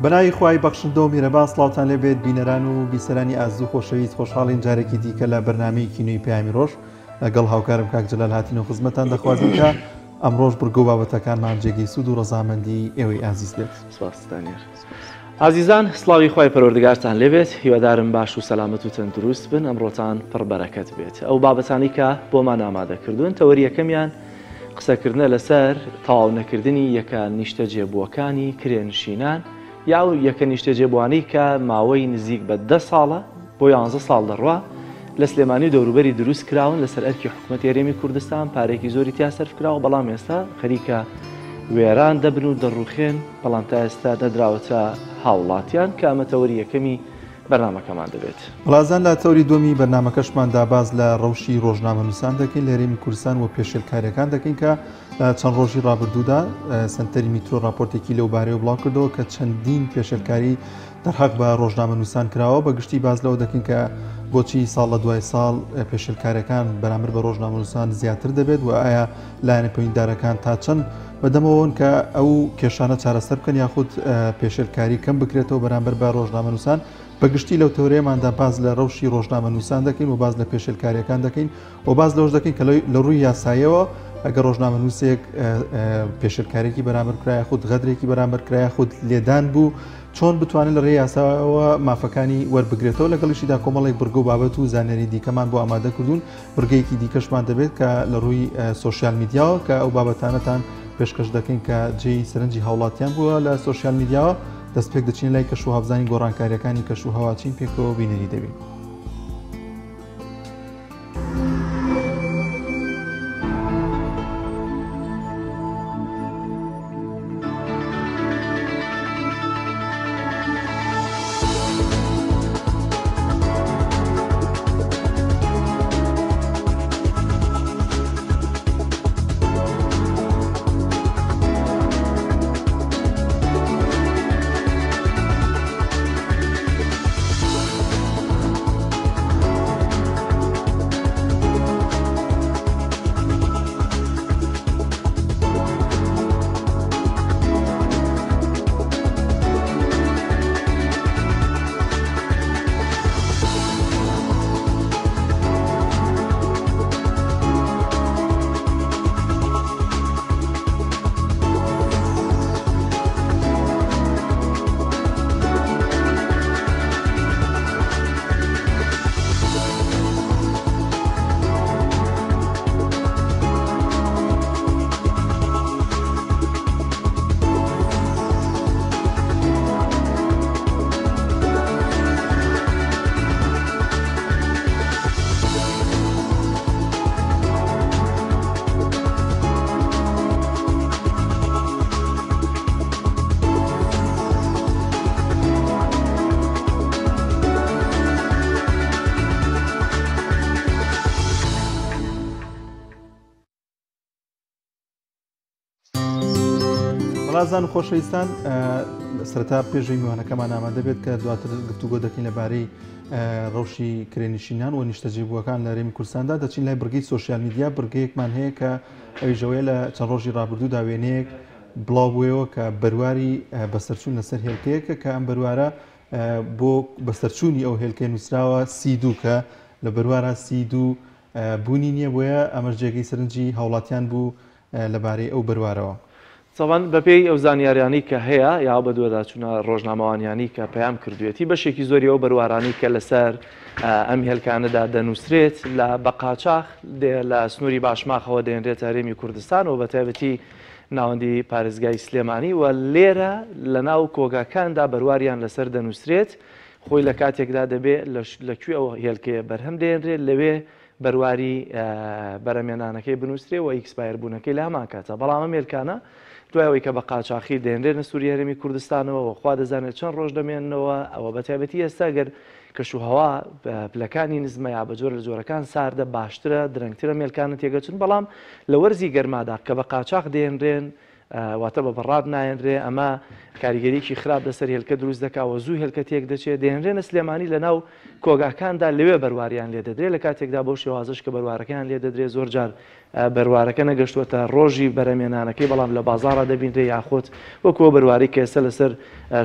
بەناوی خوای بەخشندە و میرەبان سڵاوتان لێبێت بینەران و بیسەرانی ئازوو خۆشەویست خۆشحاڵین جارێکی دیکە لە بەرنامەی کینوی پەیامی ڕۆژ لەگەڵ هاوکارم کاک جەلال هاتینەوە خزمەتتان دەخوازم کە ئەمڕۆژ بڕگە و بابەتەکانمان جێگەی سوود و ڕەزامەندی ئێوەی ئازیز بێت. سپاسدانێر. ئازیزان سڵاوی خوای پەروەردگارتان لێبێت، هیوادارم باش و سەلامەت و تەندروست بن، ئەمڕۆتان پڕبەرەکەت بێت. ئەو بابەتانی کە بۆمان ئامادە کردوون تەوەری یەکەمیان قسەکردنە لەسەر تەواو نەکردنی یەکە نیشتە جێبووەکانی کرێنشینان یا یەکە نیشتە جێبووانی کە ماوەی نزیک بە 10 ساڵە بۆ 11 ساڵ دەڕوا لە سلێمانی دەوروبەری دروست کراون لەسەر ئەرکی حکوومەت هێرێمی کوردستان، پارێکی زۆری تیا سەرف کراوە، بەڵام ئێستا خەریکە وێران دەبن و دەڕوخێن، بەڵام تا ئێستا نەدراوەتە هاوڵاتیان کە ئەمە تەوەری یەکەمی بەرنامەکەمان دەبێت. بەڵازان لە تەوری دومی بەرنامەکەشماندا باز لە ڕەوشی ڕۆژنامەنووسان دەکەین لە هێرێمی کوردستان و پێشێلکاریەکان دەکەین کە چەند ڕۆژی ڕابردوودا سنتەری میترۆ راپۆرتێکی لەو بارەیە بڵاو کردەوە کە چەندین پێشێلکاری دەرحەق بە ڕۆژنامەنووسان کراوە. بەگشتی باز لەوە دەکەین کە بۆچی ساڵ لە دوای ساڵ پێشێلکاریەکان بەرامبەر بە ڕۆژنامەنووسان زیاتر دەبێت و ئایا لایەنە پەیوەندیدارەکان تا چەند بەدەمەوەن کە ئەو کێشانە چارەسەر بکەن یاخود پێشێلکاری کەم بکرێتەوە بەرامبەر بە ڕۆژنامەنووسان. بەگشتی لەو تەورەیەماندا باز لە ڕەوشی ڕۆژنامەنووسان دەکەین و باز لە پێشێلکاریەکان دەکەین و باز لەوەش دەکەین کە لە ڕووی یاساییەوە ئەگەر ڕۆژنامەنووسێک پێشێلکارێکی بەرامبەر کرایە خود غەدرێکی بەرامبەر کرایە خود لێدان بوو چۆن بتوانێت لە ڕێی یاساەوە مافەکانی وەربگرێتەوە. لەگەڵیشیدا کۆمەڵێک بڕگە و بابەت و زانێری دیکەمان بۆ ئامادە کردوون. بڕگەیەکی دیکەشمان دەبێت کە لە ڕووی سۆشیال میدیاوە کە ئەو بابەتانەتان پێشکەش دەکەین کە جێی سەرنجی هاوڵاتیان بووە لە سۆشیال میدیاوە دەست پێک دەچین لای کەش و هەفزانی گۆڕانکاریەکانی کەش و هەواچین پێکەوە بینەری دەبین. بەڵازان و خۆشەویستان سەرەتا پێشەوەی میوانەکەمان ئامادە بێت کە دواتر گفتوگۆ دەکەین لەبارەی ڕەوشی کرێنشینان و نیشتە جێبووەکان لە هێرێمی کوردستاندا. دەچین لای بڕگەی سۆشیال میدیا. بڕگەیەکمان هەیە کە ئەویژەوەیە لە چەند ڕۆژی ڕابردوودا وێنەیەک بڵاو بوویەوە کە بەرواری بەسەرچوون لەسەر هێلکەیەکە کە ئەم بەروارە بۆ بەسەرچوونی ئەو هێلکەی نووسراوە C2 کە لە بەروارە C2 بوونی نییە، بۆیە ئەمەش جێگەی سەرنجی هاوڵاتیان بوو لەبارەی ئەو بەروارەوە. چەوان بەپێی ئەو زانیاریانی کە هەیە یا بە دووەداچوونە ڕۆژنامەوانیانی کە پەیام کردوێتی بەشێکی زۆری ئەو بەروارانی کە لەسەر ئەم هێلکانەدا دەنووسرێت لە بەقاچاق لە سنووری باشماخەوە دێنرێت هەرێمی کوردستان و بە تایبەتی ناوەندی پارێزگای سلێمانی و لێرە لە ناو کۆگاکاندا بەرواریان لەسەر دەنووسرێت. خۆی لە کاتێکدا دەبێت لەکوێ ئەو هێلکەیە بەرهەم دێنرێت لەوێ بەرواری بەرەمێنانەکەی بنووسێ و ئیکسپایر بوونەکەی لە هەمان کاتە. بەڵام ئەم هێلکانە دوایەوەی کە بە قاچاقی دێنرێنە سووری هەرێمی کوردستانەوە و خوا دەزانێت چەند ڕۆژ دەمێننەوە ئەوە بە تایبەتی ئێستا گەر کەشوهەوا پلەکانی نزمە یا بە جۆرە لە جۆرەکان ساردە باشترە درەنگترە مێلکانە تێگەچن، بەڵام لە وەرزی گەرمادا کە بە قاچاق دێنرێن واتە بە بەڕاد نایەنرێ ئەمە کاریگەریکی خراپ لەسەر هێلکە دروست دەکاوە زوو هێلکە تێک دەچێت دێنرێنە سلێمانی لە ناو کۆگاکاندا لەوێ بەرواریان لێ دەدرێت لە کاتێکدا بەو شێوازش کە بەروارەکان لێ دەدرێت زۆر جار بەروارەکە نەگەشتووەتە ڕۆژی بەرەمێنانەکەی بەڵام لە بازارە دەبینرێ یاخۆت وەکووە بەرواری کە ئێستا لەسەر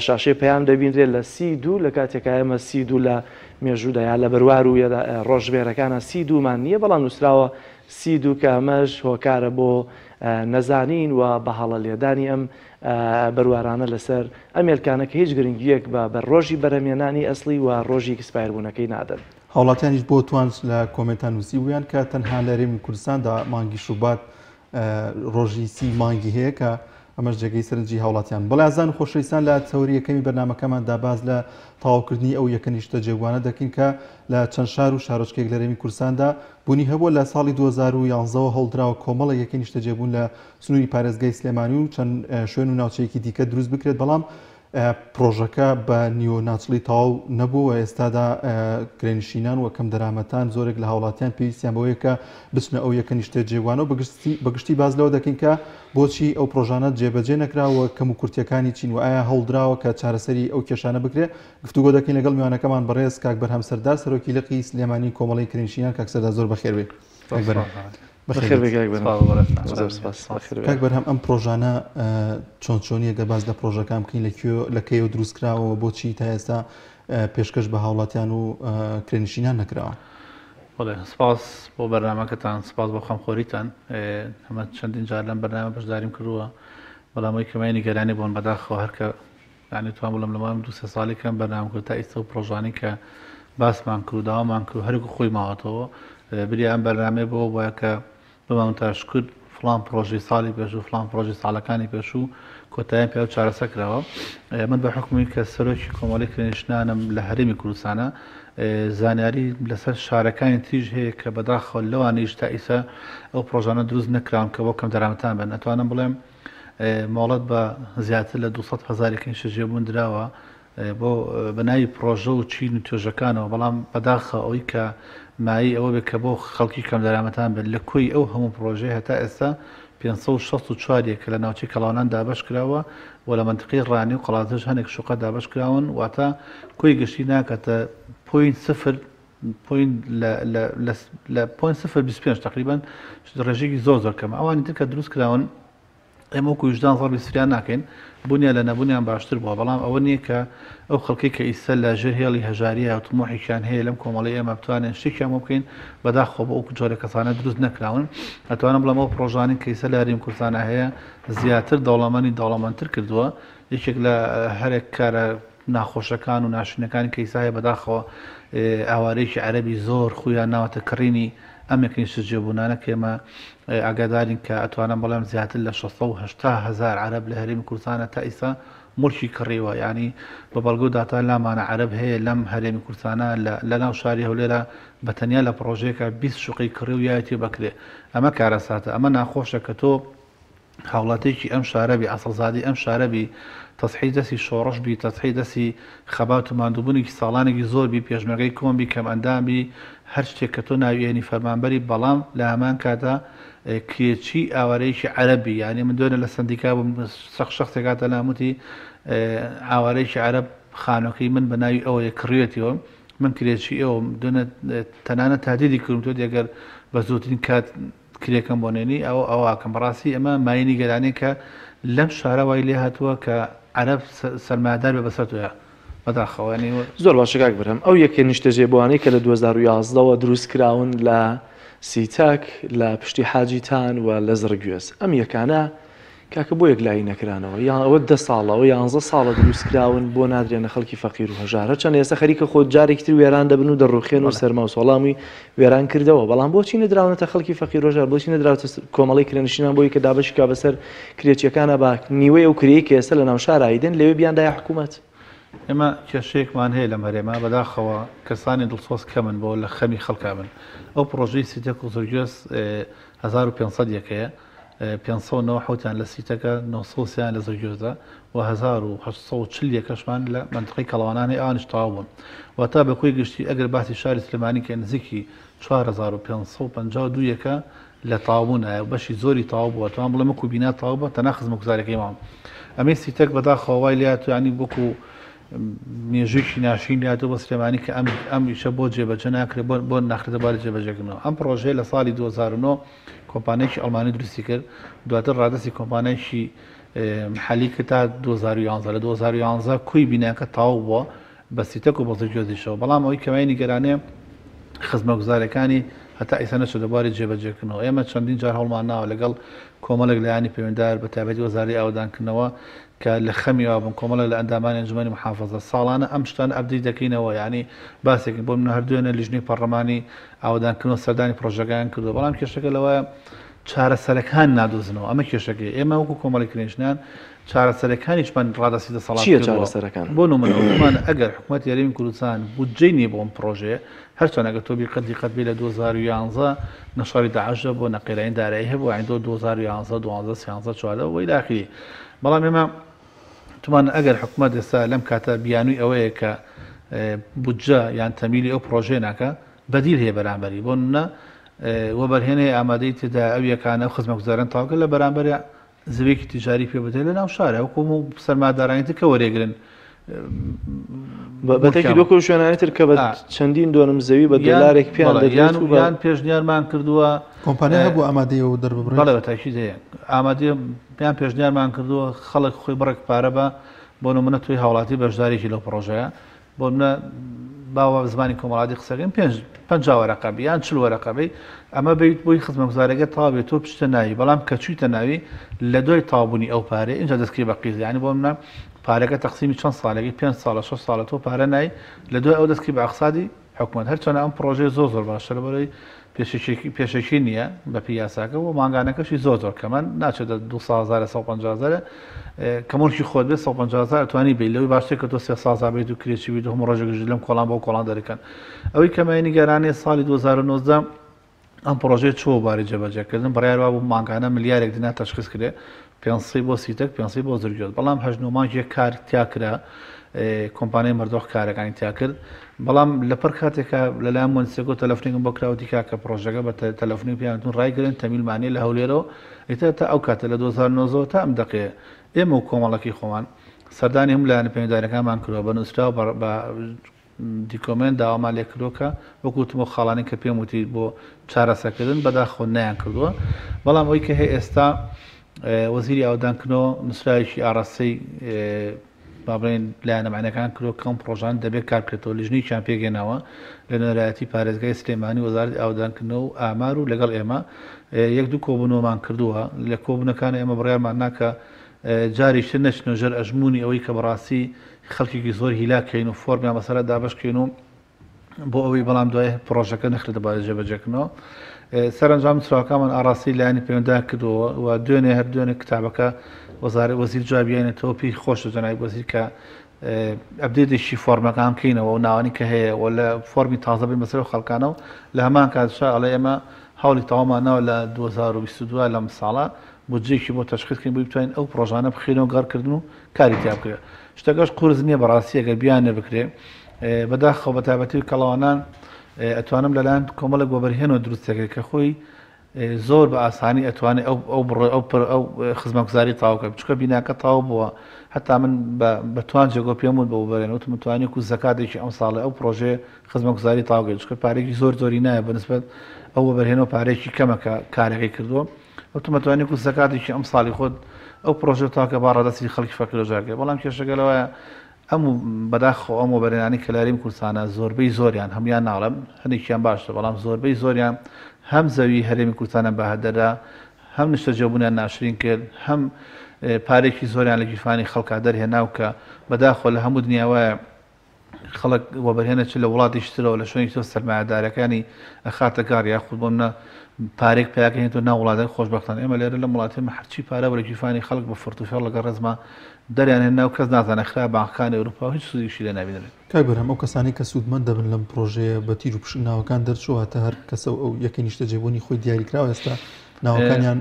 شاشەی پەیام دەبینرێت لە سی2 لە کاتێکە ئێمە سی2 لە مێژوودا یا لە بەروار و ڕۆژبێرەکانە سی2مان نییە بەڵام نووسراوە سی2 کە ئەمەش هۆکارە بۆ نەزانین و بە هەڵە لێدانی ئەم بەروارانە لەسەر ئەمێلکانەکە هیچ گرنگیەک بە ڕۆژی بەرەمێنانی ئەسڵی و ڕۆژی کسپایربوونەکەی نادەن. هاوڵاتیانیش بۆ توانج لە کۆمنتان نووسی ویان کە تەنها لە هەرێمی کوردستاندا مانگی شوبات ڕۆژی سی مانگی هەیە کە ئەمەش جێگەی سەرنجی هاوڵاتیان. بەڵازان و خۆشەویستان لە تەوریەکەمی بەرنامەکەمان داباز لە تەواوکردنی ئەو یەکە نیشتە جێبوانە دەکەین کە لە چەند شار و شارۆچکێک لە هەرێمی کوردستاندا بوونی هەبووە لە ساڵی 2011ەوە هەڵدراوە کۆمەڵە یەکە نیشتە جێبوون لە سنووری پارێزگای سلێمانی و چەند شوێن و ناوچەیەکی دیکە دروست بکرێت بەڵام پرۆژەکە بە نیۆناچڵی تەواو نەبووە ئێستادا کرێنشینان و کەم دەرامەتان زۆرێک لە هاوڵاتیان پێویستیان بەوەیە کە بچنە ئەو یەکە نیشتە جێوانە و بەگشتی باز لەوە دەکەین کە بۆچی ئەو پرۆژانە جێبەجێ نەکراوە کەم و کورتیەکانی چین و ئایا هەڵدراوە کە چارەسەری ئەو کێشانە بکرێت گفتوگۆ دەکەین لەگەڵ میوانەکەمان بەڕێز کاک بەرهەم سەردار سەرۆکی لقی سلێمانی کۆمەڵی کرێنشینان کاک سەردار زۆر بەخێر بێت. کاک بەرهەم ئەم پرۆژانە چۆنیە گە باز لە پرۆژەکان بکەین لە کەیەوە دروستکراوە بۆچی تا ئێستا پێشکەش بە هاوڵاتیان و کرێنشینان نەکراوە. سپاس بۆ بەرنامەکەتان سپاس بۆ خەمخۆریتان ئەمە چەندین جار لەم بەرنامە بەشداریم کردووە بەڵامەوەی کەمای گەرانی بۆن بەداخەوە هەرکە یانی توان بڵم لەمام 2 ساڵی کەم بەرنامە کرد تا ئێستا و پرۆژانی کە باسمان کرد و داوامان کرد هەرگو خۆی ماوەتەوە بری ئەم بەرنامێ بۆ وایە کە بمان تاشکرد فلان پرۆژی ساڵی پێش و فلان پرۆژی ساڵەکانی پێش و کۆتاییان پێ چارەسەر کراوە. من بە حکومی کە سەرۆکی کۆمەڵی کرێنشینانم لە هەرێمی کوردستانە زانیاری لەسەر شارەکانی تریژ هەیە کە بەداخەوە لەوانەیش تا ئیسا ئەو پرۆژانە دروست نەکراون کە بۆ کەم دەرامەتان بن. ئەتوانم بڵێم مۆڵەت بە زیاتر لە 200,000 شەجێبوون دراوە بۆ بەناوی پرۆژە و چین و توێژەکانەوە بەڵام بەداخە ئەوەی کە مایی ئەوە بێت کە بۆ خەڵکی کەم دەرامەتان بن لە کۆی ئەو هەموو پرۆژەی هەتا ئێستا 564 کە لە ناوچەی کەڵاوان دابەش کراوە و لە منتقی ڕانی و قەڵاتش هەنێک شوقە دابەش کراون واتە کۆی گشتی ناکەتە لە 0.25 تقریبان ڕێژێکی زۆر کەمە ئەوانی تر کە دروست کراون ئێمە وەکو وجدان زەڵ بیسریان ناکەین بوونیان لە نەبوونیان باشتر بووە بەڵام ئەوە نییە کە ئەو خەڵکی کە ئیسە لە ژێر هێڵی هەژاریە و تمۆحێکیان هەیە لەم کۆمەڵی ئێمە بتوانێن شتێکیان بکەین بەداخۆ بە ئەو جۆرە کەسانە دروست نەکراون. ئەتوانم بڵێم ئەو پرۆژانی کە ئیسە لە هەرێمی کوردستانە هەیە زیاتر دەوڵەمەندتر کردووە. یەکێک لە هەرێک کارە ناخۆشەکان و ناشرینەکانی کە ئیسا هەیە بەداخەوە ئاوارەیەکی عەرەبی زۆر خۆیان ناوەتە کڕینی ئەم یەکەی شەجێبوونانە کە ئێمە ئاگادارین کە ئەتوانم بەڵام زیاتر لە 680,000 عەرەب لە هەرێمی کوردستانە تا ئیسا مڵکی کڕیوە ینی بە بەڵگە و داتا لامانە عەرەب هەیە لەم هەرێمی کوردستانە لە ناو شاری هەولێرە بەتەنیا لە پرۆژەیەکە 20 شوقی کڕی و یایەتی بکرێ. ئەمە کارەساتە ئەمە ناخۆشە کە تۆ هاوڵاتێکی ئەم شارەبی ئەسڵزادی ئەم شارەبی تەسحی دەستی شۆڕش بی تەسحی دەستی خەبات و ماندووبوونێکی ساڵانێکی زۆر بی پێشمەرگەی کۆمبی کەم ئەندامی هەر شتێک کە تۆ ناویێنی فەرمانبەری بەڵام لە هەمان کاتا کێچی ئاوارەیەکی عەرەبی یعنی من دوێنە لە سندیکا بووم شخصێکاتە لاموتی ئاوارەیەکی عەرەب خانۆکەی من بە ناوی ئەوەیە کڕێتەوە من کرێکی ئەوە دوێنە تەنانە تادیدی کردم تۆ دەگەر بە زووترین کات کرێکم بۆنێنی ئەوواکەم بەڕاستی ئەمە ماینی گەرانەیە کە لەم شارەوای لێ هاتووە کە عەرەب سەرمادار بە بەسەر توە بەداخەوەنی زۆر باشە کاک بەرهەم ئەو یەکێ نیشتە جێبوانەی کە لە 2011ەوە دروست کراون لە سیتاک لە پشتی حاجیتان و لە زڕگوێز ئەم یەکانە کاکە بۆ یەک لای نەکرانەوە یان ئەوە 10 ساڵەوە 11 ساڵە دروست کراون بۆ نادرێنە خەڵکی فەقیر و هەژارە چەند ئێستا خەریکە خۆت جارێکی تر وێران دەبن و دەڕوخێن و سەرما و سۆڵامی وێران کردەوە بەڵام بۆچی نەدراونەتە خەڵکی فەقیر و هەژار بۆچی نەدراوتە کۆمەڵی کرێنشینان بۆی کە دابەشی کا بەسەر کرێچیەکانە با نیوەی ئەو کرێی کە ئێستا لە ناو شار ئایدن لەوێ بیاندایە حکوومەت. ئێمە کێشەیەکمان هەیە لەم هەرێما بەداخەوە کەسانی دڵسۆز کەمن بۆ لە خەمی خەڵکا بن ئەو پرۆژەی سیتەک و زۆرگوێز 1500 یەکەیە 590 لە سیتەکە 900 لە زۆرگوێزە و 1840 یەکەشمان لە منتقەی کەڵاوانانی ئەوانش تەواو بوون واتە بە کۆی گشتی ئەگەر باسی شاری سلێمانی کە نزیکی 4552 یەکە لە تاوبوونە بەشی زۆری تاو بووە توان بڵێ مەکو بینا تاو بە تەنها خزمەتگوزارەکەی ماوە ئەمە سیتەک بەداخەوای لات ینی بۆکو مێژوێکی ناشرین لاتۆ بە سلێمانی کە ئەم ئیشە بۆ جێبەجە ناکرێت بۆ ناخرێتە باری جێبەجێکردنەوە ئەم پرۆژەیە لە ساڵی 2009 کۆمپانیایکی ئەڵمانی دروستی کرد دواتر ڕادستی کۆمپانیایکی محلی کرد تا 2011 لە 2011 کوی بیناکە تاو بووە بە سیتەک و بەزە گوێزیشەوە بەڵام ئەوەی کەمای نیگەرانێ خزمەتگوزارەکانی هەتا ئیسا نەچە دەباری جێبەجێکردنەوە ئێمە چەندین جار هەڵمان ناوە لەگەڵ کۆمەڵێک لایانی پەیوەنددار بە تایبەتی وەزارەی ئاودانکردنەوە کە لە خەمیەوە بن کۆمەڵێک لە ئەندامانی ئەنجومەنی محافەزە ساڵانە ئەم شتان ئەبدەیت دەکەینەوە ینی باسێکی بۆ من هەردوێنە لیژنەی پەرلەمانی ئاودانکردنەوە سەردانی پرۆژەکان کردو بەڵام کێشەکە لەوەیە چارەسەرەکان نادۆزنەوە ئەمە کێشەکەی ئێمە وەکو کۆمەڵی کرێنشنان چارەسەرەکانیشمان ڕادەسی دەسەڵات چارەسەرەکان بۆ نمونەمان ئەگەر حکوومەت یاریمی کوردستان بودجەی نییە بۆ ئەم پرۆژەیە هەرچۆن ئەگە تۆ بیقەتی قەتبی لە 2011 نەشاری داعش بۆ نەقیرانی دارایی هەبوو عیندۆ 2011 12 13 14 وەی داخلی بەڵام ئێمە تومان ئەگەر حکوومەت ئێستا لەم کاتە بیانووی ئەوەیە کە بودجە یان تەمیلی ئەو پرۆژێ ناکە بەدیل هەیە بەرامبەری بۆ نە وەبەرهێنەی ئامادەی تێدا ئەو یەکانە خزمەتگوزاران تاواکە لە بەرامبەر زەویەکی تیجاری پێ بدەێت لە ناو شارە وەکوم و سەرمادارانی کە وەرێگرن بەتێکی دۆکە شوێنانی تر کە بە چەندین دۆنم زەوی بە دۆلارێک پیان یان پێشنیارمان کردووە کۆمپانیا هەبوو ئامادەیەوە دەربڕێت بەڵێ بە تاکید هەیە ئامادەیە پیان پێشنیارمان کردووە خەڵک خۆی بڕێک پارە بە بۆ نمونە توی هاوڵاتی بەشدارێکی لەو پرۆژەیە بۆ منە باوە زمانی کۆمەڵاتی قسەکەین 5 وەرەقەبی یان 40 وەرەقەبی ئەمە بیت بۆی خزمەتگوزارەکە تاوابێت تۆ پشتە ناوی بەڵام کە چوویتە ناوی لە دوای تاوبوونی ئەو پارێ اینجا دەستکری بە قیز ینی بۆ منە پارەکە تەقسیمی چەند ساڵێکی 5 ساڵە 6 ساڵە تۆ پارە نای لە دوای ئەو دەستکری بە ئەقسادی حکوومەت هەرچەنە ئەم پرۆژەی زۆر باشە لەبەرەوەی پێشەکی نییە بە پیاساکە و ماگانەکەشی زۆر کەمان ناچێت 250,000 کەمونکی خۆت بێت 150,000 توانی بێت لەوەی باشتر کە تۆ 300 بێت و کرێکی بیت هەموو ڕۆژێک لەم کۆڵان بۆ کۆڵان دەرەکەن ئەوەی کەمای نیگەرانی ساڵی 2019 ئەم پرۆژێ چوە باری جێبەجێکردن بڕیاروا بوو ماگانە ملیارێک دینا تەشخیص کرێ پێنسی بۆ سیتەک پێنسی بۆ زرگۆت بەڵام هەژنۆمانجیە کار تیاکرا کۆمپانیای مردۆخ کارەکانی تیا کرد بەڵام لەپەر کاتێکە لەلایەن مۆنسیۆ تەلەفۆنێکم بۆ کراوەتی کاکە پرۆژەکە بە تەلەفۆنی پیانتون ڕایگرن تەمیلمانی لە هەولێرەوە ئیتر تا ئەو کاتە لە 2009 تا ئەم دقەیە ئێمە و کۆمەڵەکی خۆمان سەردانی هەموو لایەنە پەیوەنددارەکانمان کردووە بە نووسراوە بە دیکۆمنت داوامان لێ کردووە وەکوتمە خاڵانی کە پێم وتی بۆ چارەسەکردن بەداخۆ نیان کردووە بەڵام ئەوی کە هەیە ئێستا وەزیری ئاودانکردنەوە نووسراوێکی ئاڕاستەی بابڕێن لایەنەمانەکان کردو کەم پرۆژان دەبێت کار بکرێتەوە لیژنەیەکیان پێگەێنەوە لە نۆرایەتی پارێزگای سلێمانی وەزارەتی ئاودانکردنەوە و ئامار و لەگەڵ ئێمە یەک دوو کۆبوونەوەمان کردووە لە کۆبوونەکان ئێمە بڕیارمان ناکە جاریشتر نەچنە ژەر ئەژمونی ئەوەی کە بەڕاستی خەڵکێکی زۆر هیلاکەین و فۆرمیان بەسەرە دابشکەین و بۆ ئەوەی بەڵام دوای پرۆژەکە نەخرێتە باری جێبەجێکردنەوە سەرنجام نووسراوەکانمان ئاڕاستی لایەنی پەیوەنددار کردووە و دوێنێ هەر دوێنێ کتابەکە وەزیر جوابیانێتەوە پێی خۆشە جەنای وەزیر کە ئەبدێتێکی فۆرمەکان بکەینەوە و ناوانی کە هەیە و لە فۆرمی تازە بین بەسەر خەڵکانەوە لە هەمان کاتشا ئەڵێ ئێمە هەوڵی تەوامانەوە لە 2022 لەم ساڵە بودجێکی بۆ تەشخیصکردن بۆ بتوانین ئەو پرۆژانە بخینەوە گەڕکردن و کاری تیا بکرێت شتەکەش قورس نییە بەڕاستی ئەگەر بیانێ بکرێ بەداخەوە بە تایبەتی کەڵاوانان ئەتوانم لەلایەن کۆمەڵێک وەبەرهێنەوە دروستەکەی کە خۆی زۆر بە ئاسانی ئەتوانێت ئەو خزمەتگوزاری تاوکە بچکە بیناکە تاو بووە هەتا من بەتوان جێگۆ پێم بوو بە وەبەرێن وتم توانێت و زەکاتێکی ئەم ساڵە ئەو پرۆژێ خزمەتگوزاری تاوکە چکە پارێکی زۆری نایە بەنسبەت ئەو وەبەرهێنەوە پارێکی کەمەکە کارەکەی کردووە وتم توانێت و زەکاتێکی ئەم ساڵی خۆت ئەو پرۆژە تاکە با ڕادەستی خەڵکی فەقیرۆژارکە بەڵام کێشەگەلەوەیە ئەم بەداخۆ ئەم وەبەرهێنانی کەلاریم کوردستانە زۆربەی زۆریان هەمویان ناڵم هەندێکیان باشە بەڵام زۆربەی زۆریان هەم زەوی هەرێمی کوردستانە بەهەدەدا هەم نیشتە جێبوونیان ناشرین کرد هەم پارێکی زۆریان لە گیرفانی خەڵکا دەرهێناو کە بەداخۆ لە هەموو دنیاوایە خەڵک وەبەرهێنە چ لە وڵاتیشترەوە لە شوێنی تۆ سەرمایهدارەکانی ئەخاتە کار یاخود بۆ منە پارێک پیاکەین تۆ ناو وڵاتە خۆشبەختانە ئێمە لێرە لە وڵاتێمە هەرچی پارە بە لە گیرفانی خەڵک بە فڕتوفێڵ لەگە ڕێزما دەریان هێنا و کەس نازانە خرا بانکەکانی ئەوروپا هیچ سوودیشی لێ نابینێت کاک بەرهەم ئەو کەسانی کە سوودمەند دەبن لەم پرۆژەیە بە تیر و پشک ناوەکان دەرچوە هەتا هەر کەسە ئەو یەکەی نیشتە جێبوونی خۆی دیاریکراوە ئێستا ناوەکانیان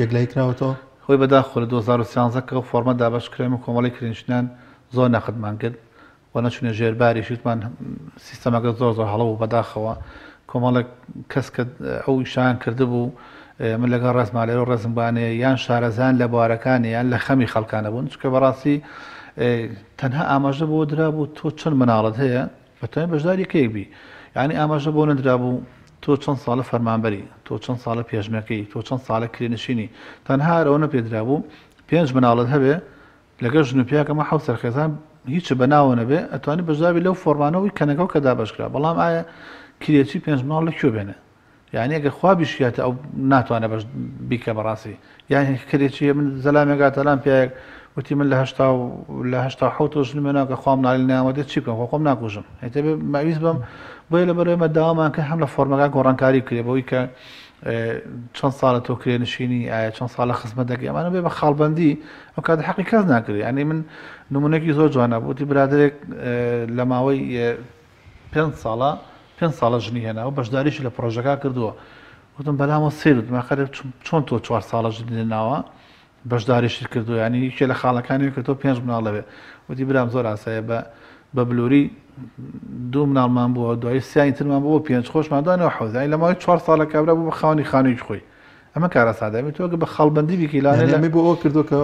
یەکلای کراوەتەوە خۆی بەداخۆ لە 2013 کە فۆرمە دابش کرێمە کۆمەڵی کرێنشتیان زۆر نەخدمان کرد و نەچونە ژێرباری شتمان سیستەمەکە زۆر هەڵە و بەداخەوە کۆمەڵک کەس کە ئەو شان کردبوو من لەگەڵ ڕزمالێ و ڕزمبانێ یان شارەزان لە بوارەکانی یان لە خەمی خەڵکانە بوون چکە بەڕاستی تەنها ئاماژە بۆ درابوو تۆ چەند مناڵت هەیە بەتوانین بەشداری کێکبی یعنی ئاماژە بۆ نەدرابوو تۆ چەند ساڵە فەرمانبەری تۆ چەند ساڵە پێشمەکەی تۆ چەند ساڵە کرێنشینی تەنها ئەوە نەپێدرابوو 5 مناڵت هەبێ لەگەڵ ژنوپیاکەمە حەوت سەرخێزان هیچ بەناوە نەبێ ئەتوانی بەشداوی لەو فۆرمانەوەی کەنەکەەوە کە دابشکرا بەڵام ئایا کرێکی 5 مناڵ لەکوێ بێنە یعنی ئەگە خوا بیشیاتە ئەو ناتوانە بەش بیکە بەڕاستی یانی کرێکی من زەلامێگاتەلام پێیەک وتی من لە هەشتا حوت ژنمێناکە خام نالی نامەدە چی بکەم خۆم ناکوژم هێتە بێ ماویست بم بۆیە لە بەرەوەمە داوامان کە هەم لە فۆرمەکە گۆڕانکاری کرێ بەوەی کە چەند ساڵە تۆ کرێنشینی ئایا چەند ساڵە خزمەت دەکەی ئەمانە بێ بە خاڵبەندی ئەو کات حەقی کەس ناکرێت ینی من نمونەکی زۆر جوانە بوتی برادێک لە ماوەی 5 ساڵە ژنی هێنا و بەشداریش لە پرۆژەکە کردووە وتم بەلامەوە سێت ماخەر چۆن تۆ 4 ساڵە ژنی ناوە بەشداریشت کردو ینی یەکێ لە خاڵەکانی کە تۆ 5 مناڵ لەبێ وتی برام زۆر ئاسایە بە بلووری 2 مناڵمان بووە دوای سیانی ترمان بۆ 5 خۆشمان دوانەوە حەوزای لە ماوەی 4 ساڵە کابرا بوو بە خاوەنی خانوویی خۆی ئەمە کارە سادەمی تۆ بە خاڵبەندی بیکەی لانەمی بۆ ئەو کردو کە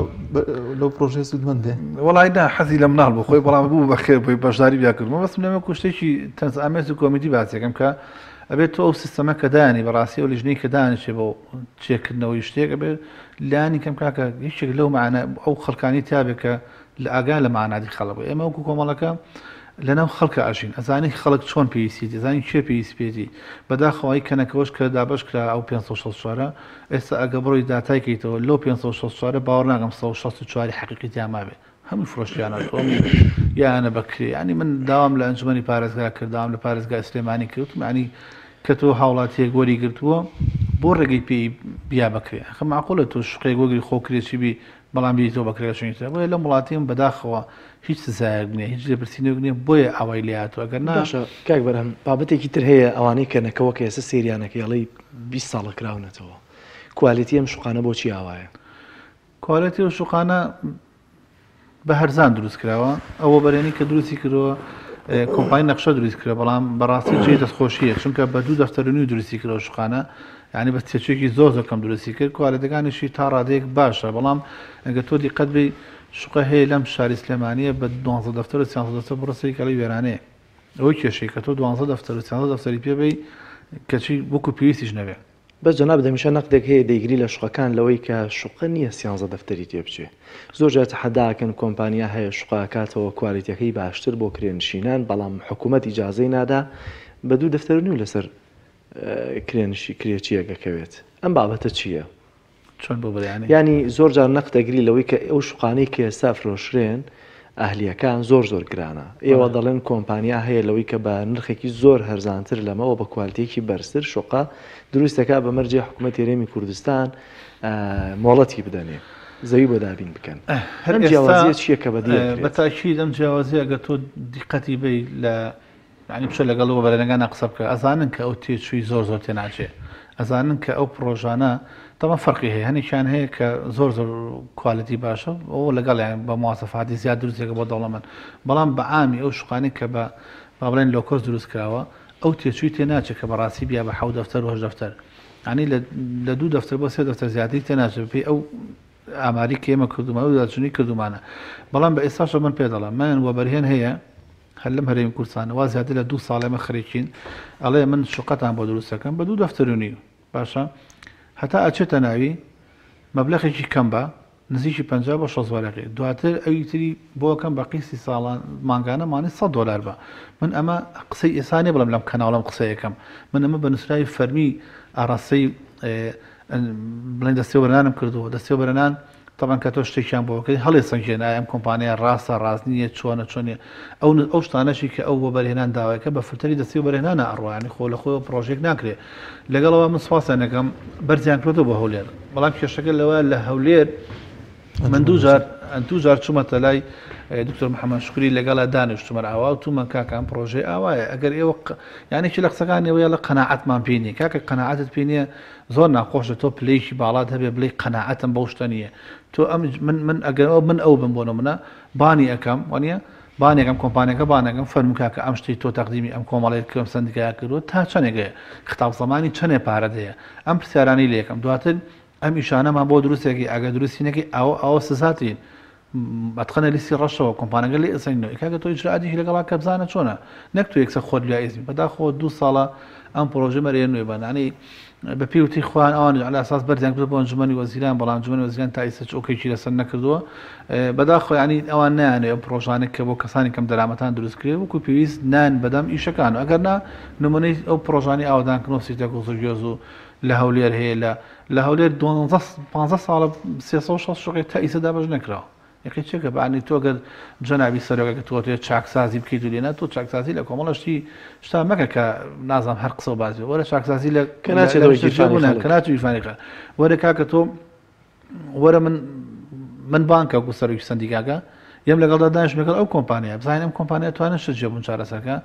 لەو پرۆژێ سودمەندێ وڵای نا حەزی لە مناڵ بۆ خۆی بەڵام بوو بەخێر بۆی بەشداری بیاکردمە بەسم لەمە کوشتێکی تەنز ئامێز و کۆمیدی باسیەکەم کە ئەبێت تۆ ئەو سیستەمە کە دانی بەڕاستی و لیژنەی کە دانیشێ بۆ چێکردنەوەی شتێک ئەبێت لانی کەم کاکە هیچێک لەو معنە ئەو خەڵکانی تابێت کە لە ئاگا لە معنادی خەڵک ئێمە وەکو کۆمەڵەکە لەناو خەڵکە ئاژین ئەزانی خەڵک چۆن پێویستی ئەزانی چێ پێویستێتی بەداخەوەی کەنەکەەوەش کە دابشکرا ئەو 564 ئێستا ئەگە بڕۆی داتایکەیتەوە لەو 564 باوەڕ ناگەم 164 حقیقی تیاما بێ هەموو فرۆشتیانە یانە بەکرێ ینی من داوام لە ئەنجومەنی پارێزگا کردام لە پارێزگای سلێمانی کردم ینی کە تۆ هاوڵاتیە گۆری گرتووە بۆ ڕێگەی پێی بیا بکرێ خە معقولە تۆ شقی گۆگری خۆکرێکی بی بەڵام بی تۆ بەکرێشتە بۆیە لە وڵاتیم بەداخەوە هیچ سزایەک نیە هیچ لێبرسینەوە نیە بۆیە ئەوەی لاتۆ ئەگەر ناشە کاک بەرهەم بابەتێکی تر هەیە ئەوانەی کەنەکەەوە کە ئێستا سریانەکە یاڵی 20 ساڵە کراونەتەوە کوالیتی ئەم شوقانە بۆچی ئاوایە کوالیتی و شوقانە بە هەرزان دروست کراوە ئەوە بەرێنی کە دروستی کردەوە کۆمپانی نەخشە دروست کرد بەڵام بەڕاستی جێ دەستخۆشیە چونکە بە 2 دەفتەرنی دروستی کردەوە شوقانە یعنی بە تێچێکی زۆر کەم دروستی کرد کوالەتەکانیشی تا ڕادەیەک باشە بەڵام ئەگە تۆ دیقەت بی شوقە هەیە لەم شاری سلێمانیە بە 12 دەفتەر و 13 دەفتەر بڕستی کەڵی وێرانەیە ئەوەی کێشەی کە تۆ 12 دەفتەر و 13 دەفتەری پێبی کەچی وەکو پێویستیش نەبێ بەس جەناب دەمیشە نەقدێک هەیە دەیگری لە شوقەکان لەوەی کە شوقە نییە 13 دەفتەری تێ بچێ زۆر جار تەحەداکەن کۆمپانیا هەیە شوقاکاتەوە کوالیتیەکەی باشتر بۆ کرێنشینان بەڵام حکوومەت ئیجازەی نادا بە 2 دەفتەرنی و لەسەر کرێچیەکەکەوێت ئەم بابەتە چییە؟ چۆن بۆ بەیانی ینی زۆر جار نەقدەگری لەوەی کە ئەو شوقانەی کە ئێستا فرۆشرێن ئەهلیەکان زۆر گرانە ئێوە دەڵێن کۆمپانیا هەیە لەوەی کە بە نرخێکی زۆر هەرزانتر لەمەوە بە کوالتیەکی بەرزتر شوقا دروستەکە بە مەرجێ حکوومەت هێرێمی کوردستان مۆڵەتی بدەنێ زەوی بۆ دابین بکەن هەر جیاوازیە چییە کە بەدیێت بەتاکید ئەم جیاوازیە ئەگە تۆ دیقەتی بی لە ینی بچە لەگەڵەوە بەرەنەکانە قسە بکە ئەزانن کە ئەو تێچووی زۆر تێناچێ ئەزانن کە ئەو پرۆژانە تەمە فەرقی هەیە هەنێکیان هەیە کە زۆر کوالتی باشە ئەو لەگەڵ بە مواسەفاتی زیاد دروستێکە بۆ دەوڵەمەند بەڵام بە عامی ئەو شوقانی کە بە بابڵێن لۆکۆس دروست کراوە ئەو تێچووی تێناچێت کە بەڕاستی بیا بە 7 دەفتەر و 8 دەفتەر ینی لە 2 دەفتەر بۆ 3 دەفتەر زیاتری تێناچێت پێی ئەو ئاماری کێمە کردومانە و داچنی کردومانە بەڵام بە ئێستاشە من پێ دەڵام من وەبەرهێن هەیە هەر لەم هەرێمی کوردستانە وا زیاتر لە 2 ساڵێمە خەریکین ئەڵێ من شوقەتان بۆ دروستەکەم بە 2 دەفتەرنی باشە هەتا ئەچێتە ناوی مەبلەغێکی کەم بە نزیکی 50 بە 60 وەرەقی دواتر ئەوی تری بۆکەم بە قیسی ساڵان مانگانەمانی $100 بە من ئەمە قسەی ئێسانی بڵم لەم کەناڵم قسەیەکەم من ئەمە بە نووسراوی فەرمی ئاڕاستەی بڵێن دەستێوەرانم کردووە دەستێوەرانان طبعا کە تۆ شتێکیان بۆکەی هەڵێ سنجێنە ئەم کۆمپانیا ڕاستە ڕاستنیە چۆنە ئەو شتانەشی کە ئەو بۆ بەرهێنان داوایەکە بە فلتەری دەستی و بەرهێنانە ئەڕوانی خۆ لە خۆی پرۆژێک ناکرێت لەگەڵەوە من سوپاسانەکەم بەرزیان کردو بە هەولێر بەڵام کێشەکە لەوە لە هەولێر من دوو جار چوومەتە لای دکتۆر محەممەد شکری لەگەڵا دانیشتمە ئاوا و تومە کاکان پرۆژێ ئاوایە ئەگەر ئێوە یانێکی لە قسەکان ئێوەیە لە قەناعەتمان پێینێ کاکە قەناعەتت پێینە زۆر ناخۆشە تۆ پلەیکی باڵات هەبێ بڵێ قەناعەتم بەو شتە نیە تۆ من ئەگەر من ئەو بم بۆ نمونە بانی ئەەکەم وانە بانێکم کۆمپانیەکە بانەکەم فەرموکە کە ئەم شتی تۆ تەقدیمی ئەم کۆمەڵێت کەم سندیکای کردووە تا چەندێکە خطاب زمانی چەندێ پارە دەیە ئەم پرسیارانی لە یەکەم دواتر ئەم ئیشانەمان بۆ دروستێکی ئەگە دروستینەکە ئەوە سزاتین بەتخەنە لیستی ڕەشەوە کۆمپانەکە لێ ئەسەنەوە کاکە تۆ ئیجرائاتی لەگەڵا کە بزانە چۆنە نەک تۆ یەکسەر خۆت لایزمی بەداخۆ 2 ساڵە ئەم پرۆژە مەرێ نوێ بەنانی بە پێوتی خوان ئەوان على ئاساس بەردیان کرد بۆ ئەنجومەنی وەزیران بەڵام ئەنجومەنی وەزیران تا ئێستا ئۆکێکی لەسەر نەکردووە بەداخۆ ینی ئەوان نایانێ ئەم پرۆژانێک کە بۆ کەسانی کەم دەرامەتان دروستکرێ وەکو پێویست نان بەدەم ئیشەکان و ئەگەر نا نمونەی ئەو پرۆژانی ئاوادانکردنەوە سیتە گۆزۆرگێز و لە هەولێر هەیە لە هەولێر 15 ساڵە 360 شوقێک تا ئیسە دابەش نەکراوە یەکەی چێکە بەعنی تۆ گەر جەنابی سەرۆکە تۆ چاکسازی بکەیت و لێنە تۆ چاکسازی لە کۆمەڵەشتی شتا مەکە کە نازام هەر قسە و بازی وەرە چاکسازی لە کەناچ ویفانێکە وەرە کاکە تۆ وەرە من بانکە و سەرۆکی سندیکاکە یەم لەگەڵدا دانیشت لەگەڵ ئەو کۆمپانیا بزانین ئەم کۆمپانیا توانێت شت جێبوون چارەسەرکە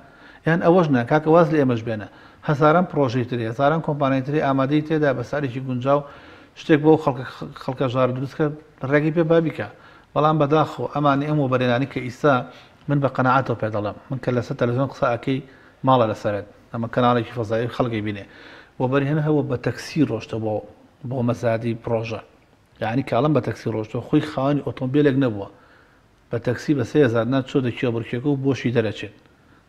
یان ئەوەش نە کاکە واز لە ئێمەش بێنە هەزاران پرۆژەی تری هەزاران کۆمپانیای تری ئامادەی تێدا بە سارێکی گونجاو شتێک بۆ خەڵکە ژار دروستکە ڕێگی پێ بابیکە بەڵام بەداخۆ ئەمانی ئەم وەبەرێنانی کە ئیستا من بە قەنەعاتەوە پێ دەڵێم من کە لەسەر تەلەڤیزیۆن قسەکەی ماڵە لەسەرت ئەمە کەناڵێکی فەزایی خەڵکی بینێ وەبەرهێنە هەوە بە تەکسی ڕۆشتە بۆ مەزادی پرۆژە یعنی کاڵم بە تەکسی ڕۆشتەوە خۆی خاوەنی ئۆتۆمبیلێک نەبووە بە تەکسی بە 3000 نات چۆ دەکیە بڕکێکە و بۆشی دەرەچێت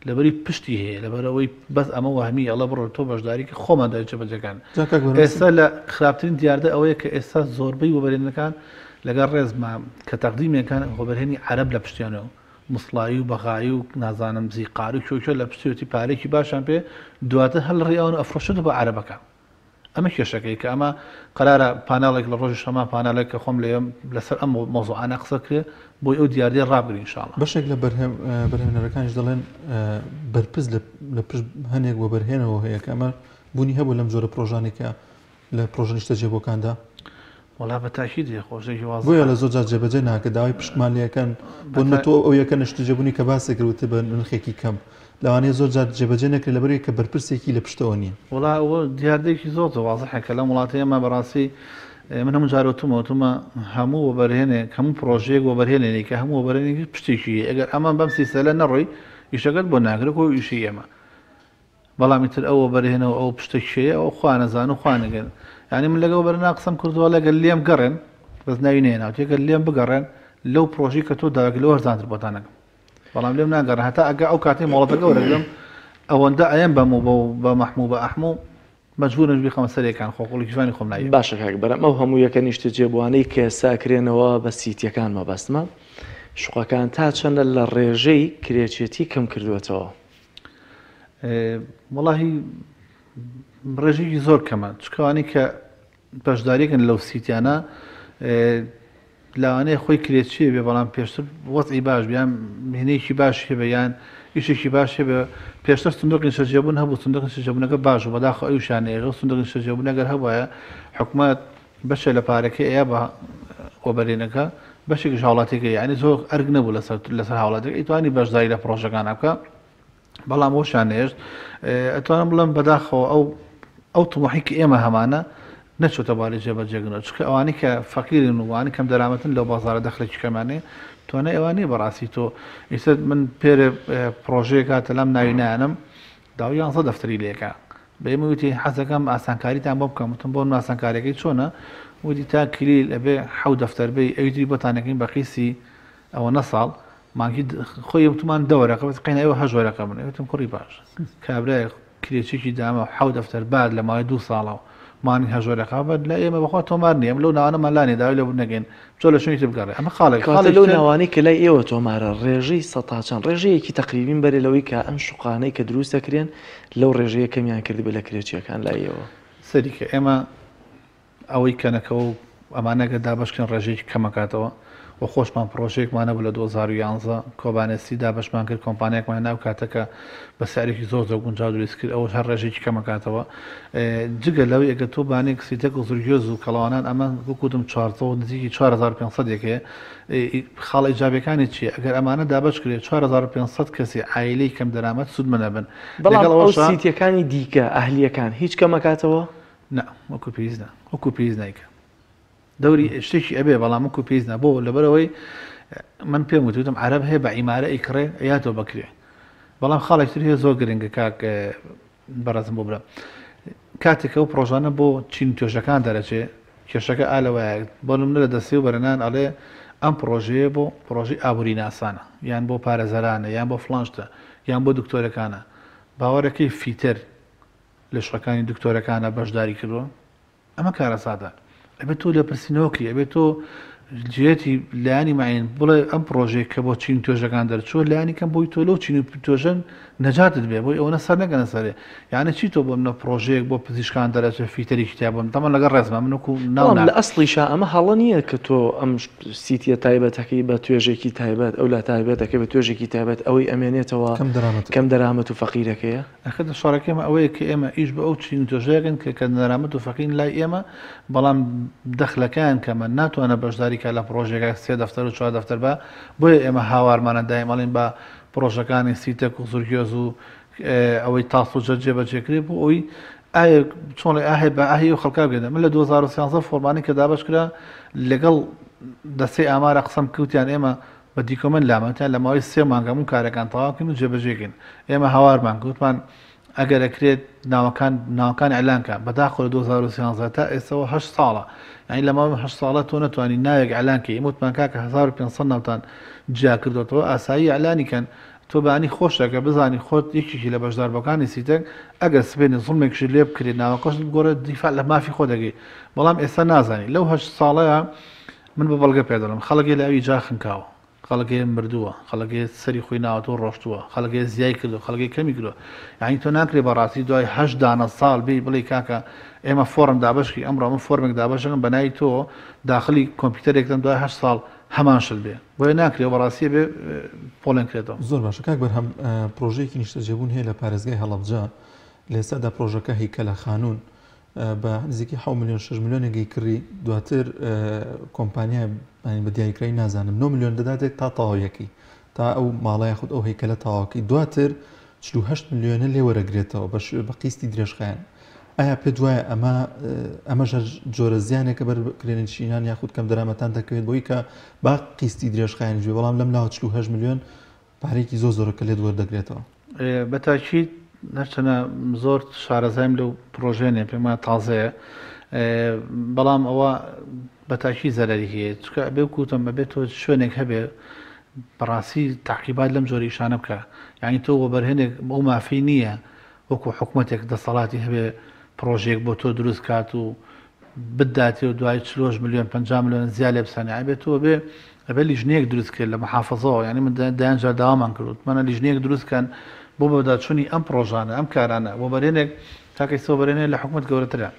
لەبەری پشتی هەیە لەبەرەوەی بەس ئەمە وهمی ئەڵە بڕۆ تۆ بەشداریکە خۆمان دەرجە بەجەکان ئێستا لە خراپترین دیاردە ئەوەیە کە ئێستا زۆربەی وەبەرێنەکان لەگەڵ ڕێزمان کە تەقدیمێکان خۆبەرهێنی عەرەب لە پشتیانەوە مسڵایی و بەغایی و نازانم زیقار و کۆکە لە پشتیوتی پارێکی باشان پێ دواتر هەل ڕێیاون ئەفرۆشت بە عەرەبەکە ئەمە کێشەکەی کە ئەمە قەرارە پاناڵێک لە ڕۆژی شەما پانالێک کە خۆم لەسەر ئەم مۆزوعانە قسە کرێ بۆی ئەو دیاردەی ڕابگرین ئینشاڵڵا بەشێک لە بەرهێنەرەکانیش دەڵێن بەرپرس لە پشت هەنێک وەبەرهێنەوە هەیە کە ئەمە بوونی هەبوو لەم جۆرە پرۆژانێکە لە پرۆژە نیشتە جێبۆکاندا وڵا بە تاکیدی خۆشێکی واز بۆیە لە زۆر جار جێبەجێ ناکە داوای پشتمالیەکان بۆ تۆ ئەو یەکە نیشتەجێبوونی کە باسێک کردوتە بە نرخێکی کەم لەوانەیە زۆر جار جێبەجێ نەکرێت لەبەرەوەی کە بەرپرسێکی لە پشتەوە نییە وڵا ئەوە دیاردێکی زۆر واضحە کە لەم وڵاتی ئەمە بەڕاستی من هەموو جارۆتمەوتمە هەموو وەبەرهێنێک هەموو پرۆژەیەک وەبەرهێنێنی کە هەموو وەبەرهێنێکی پشتێکی ئەگەر ئەمان بەم سیستەلە نەڕۆی ئیشەکەت بۆ ناگرێت و ئیشی ئێمە بەڵامی تر ئەوە بەرهێنەوە ئەو پشتێکشەیە ئەو خوانەزان و خوانەگەن ینی من لەگەڵ بەرنا قسەم کردووە لەگەل لێم گەڕێن بەس ناوی نێناوتێکە لێم بگەڕێن لەو پرۆژی کە تۆ داواکە لەوە هەرزانتر بۆتانەکەم بەڵام لێم ناگەڕێن هەتا ئەگە ئەو کاتێ مۆڵەتەکە وەرەگرم ئەوەندە ئەیەم بەم بە مەحموو بە ئەحموو مەجبورن بیخەمە سەرێکان خۆقڵێکیوانی خۆم نایە باشە کاک بەرەم ئەو هەموو یەکە نیشتە جێبوانەی کە ساکرێنەوە بە سیتیەکان مەبەستمە شوقەکان تا چەندە لە ڕێژەی کرێچێتی کەم کردوێتەوە وەڵاهی ڕێژێکی زۆر کەمە چکەوانی کە بەشداریەکەن لەو سیتیانە لەوانەیە خۆی کرێچیە بێ بەڵام پێشتر وەزعی باش بیان مهنەیەکی باش هەبە یان ئیشێکی باش هەبە پێشتر سندوقی شەجێبوون هەبوو سندوقی شەجێبوونەکە باش و بەداخە ئەو شانەیە سندوقی شەجێبوون ئەگەر هەبوایە حکوومەت بەشێ لە پارەکە ئەیە بە وەبەرێنەکە بەشێکی هاوڵاتێکە یعنی زۆر ئەرگ نەبوو لەسەر هاوڵاتێک ئیتوانی بەشداری لە پرۆژەکان بکە بەڵام ئەو شانەیەش ئەتوانم بڵم بەداخەوە ئەو طموحی کە ئێمە هەمانە نەچۆتە بالێ جێبەجێگرنەوە چکە ئەوانی کە فەقیرن وانی کەم دەرامەتن لەو بازارە دەخلێکی کەمانێ توانای ئەوانەیە بەڕاستی تۆ ئیستا من پێرە پرۆژەیە کاتە لەم ناوی نانم داوای 11 دەفتەری لێکە بەێمە وتی حەزەکەم ئاسانکاریتان بۆ بکەم وتم بۆ ئاسانکاریەکەی چۆنە وتی تا کلیل ئەبێ 7 دەفتەر بێ ئەویتری بۆتانەکەین بە قیسی ئەوە نەساڵ مانکی خۆی وتمان دەوەرەکە بەس قەینە ئەوە هەژوەرەکە من وتم کوڕی باش کابرای کرێچێکی دامە 7 دەفتەر بعد لە ماوەی 2 ساڵەوە مانی هەژۆرەکە بەد لە ئێمە بەخوا تۆمار نیە لەو ناوانەمان لانی داوای لە نەگەین چۆ لە شوێنی بگەڕێ ئەمە خاڵێک لەو ناوانی کە لای ئێوە تۆمارە ڕێژەی سەتاچەند ڕێژەیەکی تەقریبین بەرێ لەوەی کە ئەم شوقانەی کە دروست دەکرێن لەو ڕێژەیە کەمیان کردی بە لە کرێچیەکان لای ئێوە سەریکە ئێمە ئەوەی کەنەکە و ئەمانەگە دابشکن ڕێژەیەکی کەمەکاتەوە و خۆشمان پرۆژێکمانە بوو لە 2011 کۆبانەسی دابشمان کرد کۆمپانیەکمان ناو کاتەکە بە سارێکی زۆر زۆر گونجاو دروست کرد ئەوە هەر ڕێژێکی کەمەکاتەوە جگە لەوەی ئەگە تۆ بانێک سیتەک و زورگێز و کەڵاوانان ئەمە بکوتم 4 نزیکی 4500ێکەیە خاڵ ئیجابەکانی چیە ئەگەر ئەمانە دابش کرێت 4500 کەسی عایلەی کەم دەرامەت سود منەبن بەڵام ئەو سیتیەکانی دیکە ئەهلیەکان هیچ کەمەکاتەوە نا وەکو پێویستە وەکو پێویست نیکە دەوری شتێکی ئەبێ بەڵام وەکو پێویستە بۆ لەبەرەوەی من پێم وتم عرب هەیە بە عیمارە ئیکڕێ یاتۆ بکرێ بەڵام خاڵێکتر هەیە زۆر گرنگە کاک بەڕازم بۆ برە کاتێکە و پرۆژانە بۆ چین توێژەکان دەرەچێ کێشەکە ئالەوەیە بۆ نمونە لە دەستی و بەرەنان ئەڵێ ئەم پرۆژەیە بۆ پرۆژی ئابووری ناسانە یان بۆ پارێزەرانە یان بۆ فلانشتە یان بۆ دکتۆرەکانە باوەڕەکەی فیتر لە شوەکانی دکتۆرەکانە بەشداری کردووە ئەمە کارە سادە ئەبێت تۆ لە پرسیینەوەکی ئەبێت تۆ جێتی لایانی ماین بڵێ ئەم پرۆژێک کە بۆ چین توێژەکان دەرچوە لایانی کەم بۆی تۆ لەو چین توێژەن نەجاتت بێ بۆی ئەوە سەر نەگەنە سەرێ یانە چی تۆ بۆ منە پرۆژەیە بۆ پزیشکان دەرەچێت فیتەری کتابم تەمە لەگە ڕێزمە منکو ناو لە ئەسڵیشا ئەمە هەڵە نییە کە تۆ ئەم سیتیە تایبەتەکەی بە توێژێکی تایبەت ئەو لا تایبەتەکەی بە توێژێکی تایبەت ئەوەی ئەمێنێتەوە کەم دەرامەت و فەقیرەکەیە ئەخە شارەکەمە ئەوەیە کە ئێمە ئیش بە ئەو چین توێژەکەن کە دەرامەت و فەقین لای ئێمە بەڵام دەخلەکان کەمە ناتوانە بەشداریکە لە پرۆژێکە 3 دەفتەر و 4 دەفتەر بە بۆیە ئێمە هاوارمانە دایمەڵین بە پرۆژەکانی سیتەک و زورگێز و ئەوەی تاس و جەرجێ بەجێکرێ بوو ئەوی ئایا چۆن ئاهێ بە ئاهی و خەڵکا بێنە من لە 2013 فۆرمانی کە دابش کرا لەگەڵ دەستەی ئامارە قسەم کەوتیان ئێمە بە دیکۆمنت لامەتیان لە ماوەی 3 مانگەمون کارەکان تەواوکەین و جێبەجێکەین ئێمە هاوارمان گوتمان ئەگەر ئەکرێت ناوەکان ئەلانکە بەداخۆ لە 2013 تا ئێستەوە 8 ساڵە یعنی لە ماوەی 8 ساڵە تۆ نەتوانانی ناوێک ئەلانکەی ئێمەوتمان کاکە 1500 ناوتان جیا کردوەوە ئاسایی ئەلانیکەن تۆ بەانی خۆشەکە بزانی خۆت یەکێکی لە بەشداربەکانی سیتەک ئەگەر سبێنی زڵمێکشی لێ بکرێت ناوەکەش گۆرە دیفاع لە مافی خۆ دەگەی بەڵام ئێستا نازانی لەو 8 ساڵەیە من بە بەڵگە پێ دەڵم خەڵکی لە ئەوی جا خنکاوە خەڵکی مردووە خەڵکی سەری خۆی ناوەوە ڕۆشتووە خەڵکی زیای کردو خەڵکی کەمی کردو یعنی تۆ ناکرێ بەڕاستی دوای 8 دانە ساڵ بێ بڵێ کاکە ئێمە فۆرم دابشکی ئەمڕۆ من فۆرمێک دابشەکەم بەنای تۆ داخلی کۆمپیوتەرێکتم دوای 8 ساڵ هەمان شت بێ بۆیە ناکرێ بەڕاستی بێ پۆڵێن کرێتەوە زۆر باشە کاک بەرهەم پرۆژەیەکی نیشتەجێبوون هەیە لە پارێزگای هەڵەبجە لە ئێستادا پرۆژەکە هیکەلە خانوون بە نزیکی 7 میلیۆن 6 میلیۆنێکی کڕی دواتر کۆمپانیا بە دیاریکراوی نازانم 9 میلیۆن دەداتێت تا تەواویەکی تا ئەو ماڵای خودت ئەو هیکەلە تەواوەکەی دواتر 48 میلیۆنە لێ وەرەگرێتەوە بە قیستی درێژخایەن ئایا پێ دوایە ئەمەش جۆرە زیانێکە بەرکرێنشینان یاخود کەم دەرامەتان دەکەوێت بۆی کە با قیستی درێژخایەن گوێ بەڵام لەم لاوە 48 میلیۆن پارێکی زۆرەکە لێت وەردەگرێتەوە بەتاکید نەچەنە زۆر شارەزایم لەو پرۆژێنێ پێما تازەیە بەڵام ئەوە بەتاکی زەرری هەیە چکە بێ کوتم بەبێت تۆ شوێنێک هەبێ بەڕاستی تاقیبات لەم جۆری شانە بکە یعنی تۆ وەبەرهێنێک ئەو مافی نییە وەکو حکوومەتێک دەسەڵاتی هەبێ پرۆژێک بۆ تۆ دروست کات و بداتێ و دوای 40 میلیۆن 50 میلیۆن زیاد لێ بسانێ ئەبێت تۆ بێ ئەبێ لیژنەیەک دروست کرد لە محافەزەوە یعنی من دایانجار داوامان کرد منە لیژنەیەک دروستکەن بۆ بەداچوونی ئەم پرۆژانە ئەم کارانە وەبەرێنێک تاکەی سۆبەرێنێ لە حکوومەت گەورەترە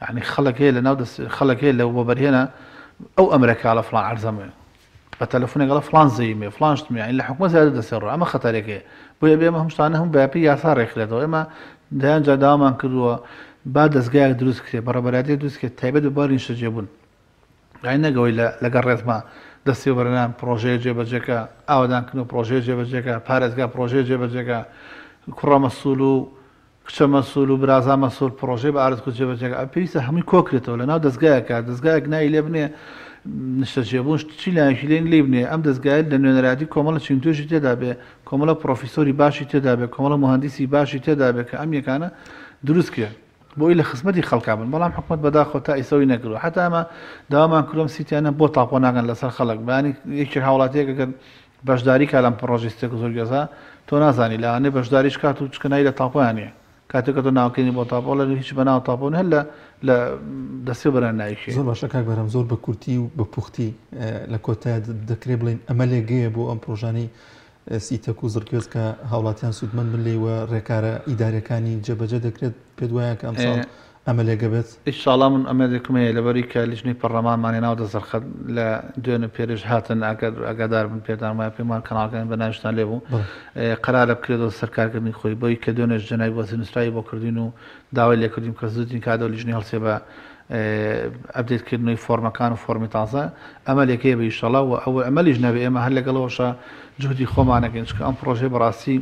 یعنی خەڵک هەیە لە ناو خەڵک هەیە لە وەبەرهێنە ئەو ئەمریکا لە فڵان عەرزەمێ بە تەلەفۆنێک لە فڵان زەیمێ فڵانشتمێ لە حکوومەت زیادە دەسێڕۆ ئەمە خەتەرێکەیە بۆیە بێمە هەم شتانە هەم بەپی یاسا ڕێکخرێتەوە ئێمە دایانجار داوامان کردووە با دەستگایەک دروست کرێ بەڕێبەرایەتی دروست کرێت تایبەت بە باری نیشتەجێبوون یعنی نەگەوەی لەگەڵ ڕێزما دەستی بەرەنان پرۆژەیە جێبەجێکە ئاوادانکردن و پرۆژەیە جێبەجێکە پارێزگا پرۆژەیە جێبەجێکە کوڕە مەسوول و کچە مەسوول و برازا مەسوول پرۆژەی بە ئارزکو جێبەجێکە پێویستە هەمووی کۆکرێتەوە لەناو دەستگایەکە دەستگایەک نایی لێ بنێ نیشتەجێبوون چی لایەکی لێن لێ بنێ ئەم دەستگایە لە نوێنەراتی کۆمەڵە چینتوێژی تێدا بێ کۆمەڵە پرۆفیسۆری باشی تێدا بێ کۆمەڵە مهندسی باشی تێدا بێ کە ئەم یەکانە دروست کرد بۆی لە خزمەتی خەڵکا بن بەڵام حکوومەت بەداخۆ تا ئیسەوی نەکردو حتا ئەمە داوامان کردم سیتیانە بۆ تاپۆ ناگەن لەسەر خەڵک بەیانی یەکێک هاوڵاتیەکە گەر بەشداری کا لەم پرۆژیستێک زۆر گەزا تۆ نازانی لەوانەیە بەشداریش کات و چکەنایی لە تاپۆیانە کاتێککە تۆ ناوکەنی بۆ تاپۆ لە هیچ بەناو تاپۆن هەر لە دەستی بەران نایشی زۆر باشە کاک بەرهەم زۆر بە کورتی و بە پوختی لە کۆتای دەکرێت بڵین ئەمە لێگەیە بۆ ئەم پرۆژانی سیتەک و زرکێز کە هاوڵاتیان سوودمەند بن لێوە ڕێکارە ئیدارەکانی جێبەجێ دەکرێت پێ دوایە کە ئەمساڵ ئەمە لێگە بێت ئینشاڵڵا من ئەمەدێکمەیە لەبەری کە لیژنەی پەرلەمانمانی ناو دەزەرخەت لە دوێنە پێرش هاتن ئەگادار بن پێدان وایە پێمان کەناڵەکان بە ناوشتان لێبوو قەرارە بکرێتەوە سەرکارکردنی خۆی بۆی کە دوێنێش جەنای وەزیر نووسرایی بۆ کردین و داوای لێکردیم کە زوودین کادەوە لیژنەی هەڵسێ بە ئەبدێتکردنەوەی فۆرمەکان و فۆرمی تازە ئەمە لێکەیە بە ئینشاڵڵا و ئەوە ئەمە لیژنە بێ ئێمە هەر لەگەڵەوەشە جهودی خۆمانەکەین چکە ئەم پرۆژەی بەڕاستی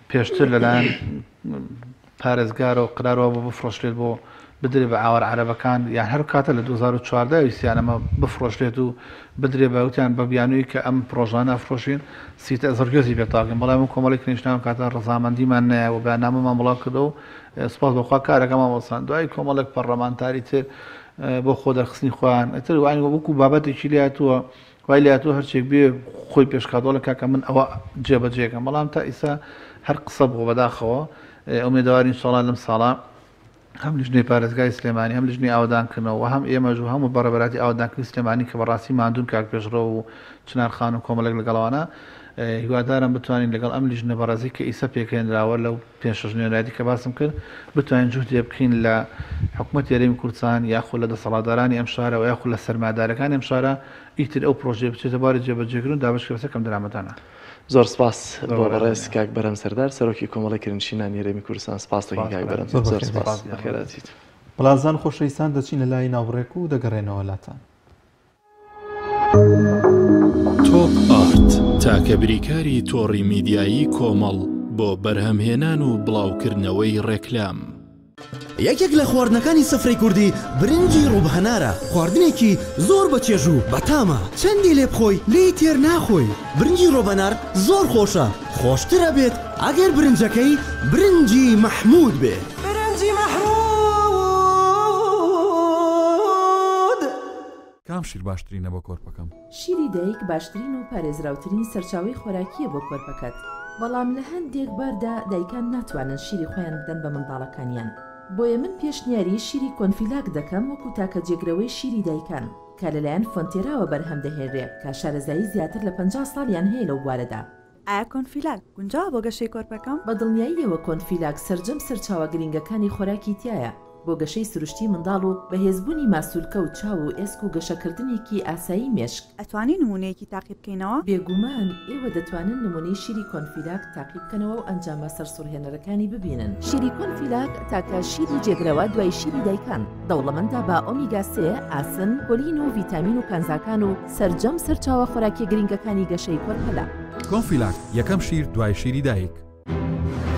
پێشتر لەلایەن پارێزگارە و قرارەوە بۆ بفرۆشرێت بۆ بدرێ بە ئاوار عەرەبەکان یان هەر کاتە لە 2014 ویسیانەمە بفرۆشرێت و بدرێ بە وتیان بە بیانووی کە ئەم پرۆژانە ئەفرۆشین سیتە زەرگێزی پێتاگەن بەڵام من کۆمەڵی کنیشتناوە کاتە ڕزامەندیمان نایە و بەنامەمان بڵاو کردەوە و سپاس بەخوا کارەکەمان وەسان دوای کۆمەڵێک پەرلەمانتاری تر بۆ خۆ دەرخستنی خۆیان ئەتر وانی وەکو بابەتێکی لاتووە وای لاتوە هەرچێک بێ خۆی پێشکاتۆڵە کاکە من ئەوە جێبەجێەکەم بەڵام تا ئیسا هەر قسە بۆ بەداخەوە ئومێدەوارین ئینشاڵڵا لەم ساڵە هەم لیژنەی پارێزگای سلێمانی هەم لیژنەی ئاودانکردنەوە هەم ئێمەژ و هەموو بەڕێبەراتی ئاودانکردنی سلێمانی کە بەڕاستی ماندوون کاک پێشڕۆ و چنارخان و کۆمەڵێک لەگەڵەوانە هیوادارم بتوانین لەگەڵ ئەم لیژنە بەڕێزی کە ئیسا پێکەێنراوە لەو 5 نوێنەرایەتی کە باسم کرد بتوانین جوهدێ بکەین لە حکوومەتی هەرێمی کوردستان یاخود لە دەسەڵاتدارانی ئەم شارە و یاخود لە سەرمادارەکانی ئەم شارە ئیتر ئەو پرۆژێ بچێتە باری جێبەجێکردن دابشکە بەسە کەم دەرامەتانە. زۆر سپاس بۆ بەڕێز کاک بەرەم سەردار سەرۆکی کۆمەڵی کرنشینانی هەرێمی کوردستان سپاس دەکەین کاک بەرەم زۆر سپاس بەخێراتیت. بەڵازان خۆشەویستان دەچینە لای ناوڕێک و دەگەڕێنەوە لاتان. تۆپ ئارت تاکە بریکاری تۆڕی میدیایی کۆمەڵ بۆ بەرهەمهێنان و بڵاوکردنەوەی ڕێکلام. یەکێک لە خواردنەکانی سفرەی کوردی برنجی ڕووبهەنارە، خواردنێکی زۆر بەچێژ و بەتامە، چەندی لێ بخۆی لێی تێر ناخۆی. برنجی ڕۆبەنار زۆر خۆشە، خۆشترە بێت ئەگەر برنجەکەی برنجی مەحموود بێت. برنجی مەحموود کام شیر باشترینە بۆ کۆرپەکەم؟ شیری دایک باشترین و پارێزراوترین سەرچاوی خۆراکیە بۆ کۆرپەکەت، بەڵام لە هەندێک باردا دایکان ناتوانن شیری خۆیان بدەن بە منداڵەکانیان. بۆیە من پێشنیاری شیری کۆنفیلاک دەکەم وەکو تاکە جێگرەوەی شیری دایکان کە لەلایەن فۆنتێراوە بەرهەم دەهێنرێت کە شارەزایی زیاتر لە 50 ساڵیان هەیە لەو بوارەدا. ئایا کۆنفیلاک گونجاوە بۆ گەشەی کۆرپەکەم؟ بە دڵنیاییەوە کۆنفیلاک سەرجەم سەرچاوە گرنگەکانی خۆراکی تایە بۆ گەشەی سروشتی منداڵ و بەهێزبوونی ماسوولکە و چاو و ئێسک و گەشەکردنێکی ئاسایی مێشک. ئەتوانی نمونەیەکی تاقیب بکەینەوە؟ بێگومان ئێوە دەتوانن نمونەی شیری کۆنفیلاک تاقیب بکەنەوە و ئەنجامە سەرسوڕهێنەرەکانی ببینن. شیری کۆنفیلاک تاکە شیری جێگرەوە دوای شیری دایکان دەوڵەمەندە بە ئۆمیگا 3 ئاسن، کۆلین و ڤیتامین و کانزاکان و سەرجەم سەرچاوە خۆراکی گرنگەکانی گەشەی کۆرپەلا. کۆنفیلاک یەکەم شیر دوای شیری دایک.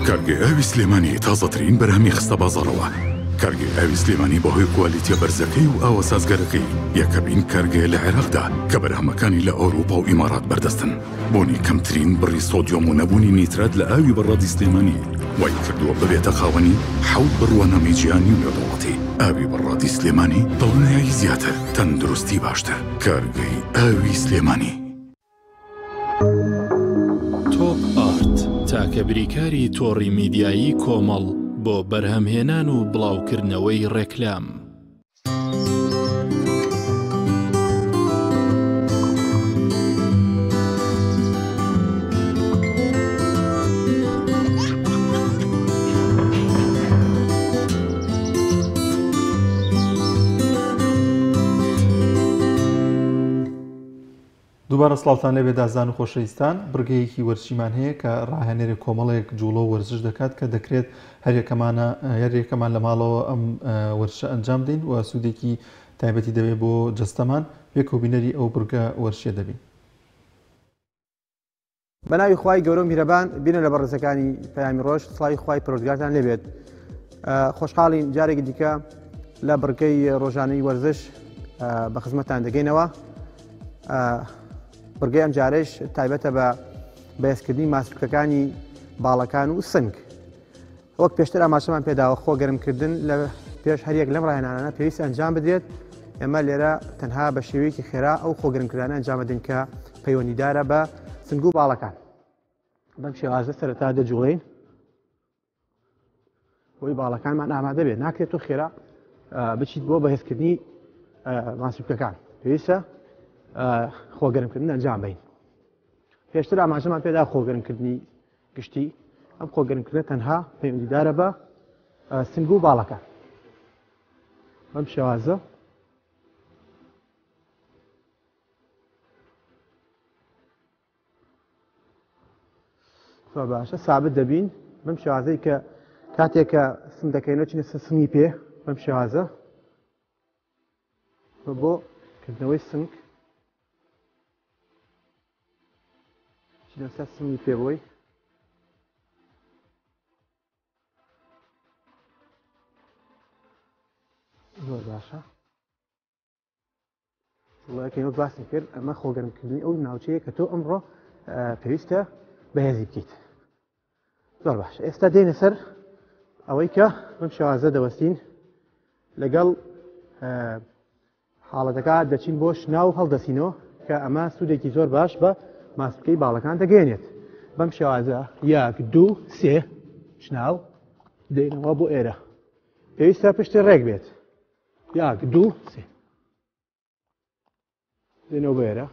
کارگێ ئاوی سلێمانی تازەترین بەرهەمی خستە بازاڕەوە. کارگێ ئاوی سلێمانی بەهۆی کوالیتیە بەرزەکەی و ئاوە سازگەرەکەی یەکەمین کارگێ لە عێراقدا کە بەرهەمەکانی لە ئەوروپا و ئیمارات بەردەستن. بۆنی کەمترین بڕی سۆدیۆم و نەبوونی نیترات لە ئاوی بەڕادی سلێمانی وای کردووە ببێتە خاوەنی 7 بڕوانەمەی جیهانی و نێودەوڵەتی. ئاوی بەڕادی سلێمانی دڵنیایی زیاتر، تەندروستی باشتر. کارگەی ئاوی سلێمانی. تۆپ ئارت تاکە بریکاری تۆڕی میدیایی کۆمەڵ بۆ بەرهەمهێنان و بڵاوکردنەوەی ڕێکلام. دووبارە سڵاوتان لێبێ دازان و خۆشەویستان. بڕگەیەکی وەرچیمان هەیە کە ڕاهێنەرێک کۆمەڵێک جوڵە و وەرزش دەکات کە دەکرێت هەرێکەمان لە ماڵەوە ئەم وەرشە ئەنجام دەین و سوودێکی تایبەتی دەبێت بۆ جەستەمان پێک و بینەری ئەو بڕگە وەرشێ دەبین. بەناوی خوای گەورە و میهرەبان بینە لە بەڕێزەکانی پەیامی ڕۆژ سڵاوی خوای پەروەردگارتان لێبێت. خۆشحاڵین جارێکی دیکە لە بڕگەی ڕۆژانەی وەرزش بە خزمەتتان دەگەینەوە. بڕگەی ئەم جارێش تایبەتە بە بەهێزکردنی ماسوولکەکانی باڵەکان و سنگ. وەک پێشتر ئاماژەمان پێداوە خۆ گەرمکردن لە پێش هەریەک لەم ڕاهێنانانە پێویست ئەنجام بدرێت. ئێمە لێرە تەنها بە شێوەیەکی خێرا ئەو خۆگەرمکردانە ئەنجام بدەین کە پەیوەندیدارە بە سنگ و باڵەکان. بەم شێوازە سەرەتا دەجوڵین بۆی باڵەکانمان ئامادە بێت. ناکرێت تۆ خێرا بچیت بۆ بەهێزکردنی ماسوولکەکان، پێویستە خۆگەرمکردن ئەنجام بدەین. پێشتر ئاماژەمان پێدا خۆگەرمکردنی گشتی. ئەم خۆگەرمکردنە تەنها پەیوەندیدارە بە سنگ و باڵەکان. بەم شێوازە باشە سابت دەبین. بەم شێوازەی کە کاتێککە سم دەکەینەوە چینە سمی پێ بەم شێوازە بۆ کردنەوەی سنگ چینە سەر سمی پێ بۆی زۆر باشە وڵەکەی وەک باسی کرد ئەمە خۆگەرمکردنی ئەو ناوچەیە کە تۆ ئەمڕۆ پێویستە بەهێزی بکەیت زۆر باش ئێستا دێنە سەر ئەوەی کە بەم شێوازە دەوەستین لەگەڵ حاڵەتەکە دەچین بۆ شناو هەڵدەسینەوە کە ئەمە سوودێکی زۆر باش بە ماسکەی باڵەکان دەگەێنێت بەم شێوازە 1 2 3 شناو دێنەوە بۆ ئێرە پێویستە پشتی ڕێک بێت 1 2 3 دێنەوە بۆ ئێرە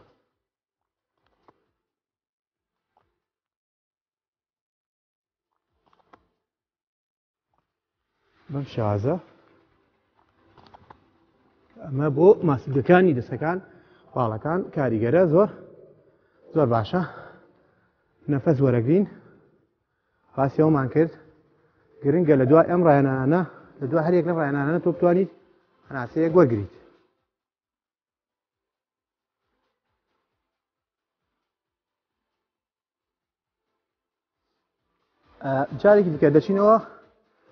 بەم شێوازە ئەمە بۆ ماسکەکانی دەستەکان باڵەکان کاریگەرە زۆر باشە نەفەس وەرەگرین باسی ئەومان کرد گرنگە لە دوای ئەم ڕایەنانە لە دوای هەرێک لەم ڕایەنانە تۆ بتوانیت هەناسەیەک وەرگریت جارێکی دیکە دەچینەوە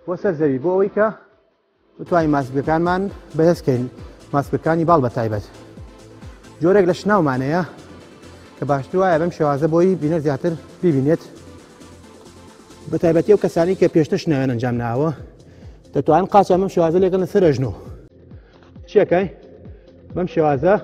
بۆ سەر زەوی بۆ ئەوەی کە بتوانین ماسکەکانمان بەهێزکەین ماسکەکانی باڵ بە تایبەت جۆرێک لە شناومانەیە کە باشتر وایە بەم شێوازە بۆی بینەر زیاتر ببینێت بە تایبەتی ئەو کەسانی کە پێشتر شناوێن ئەنجام ناوە دەتوانن قاچە بەم شێوازە لێگەن لەسەر ئەژنۆ چیەکەی بەم شێوازە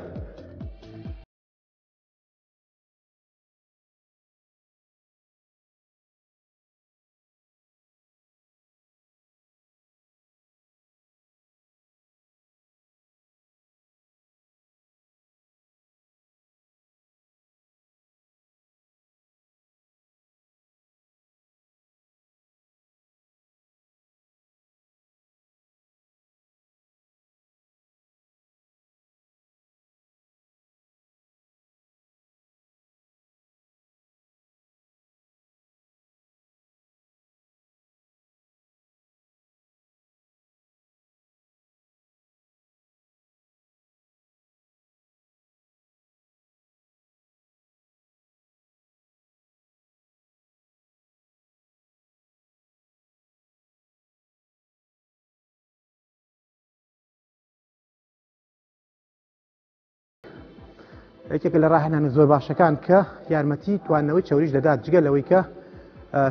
یەکێک لە ڕاهێنانە زۆر باشەکان کە یارمەتی توانەوەی چاوریش دەدات جگە لەوەی کە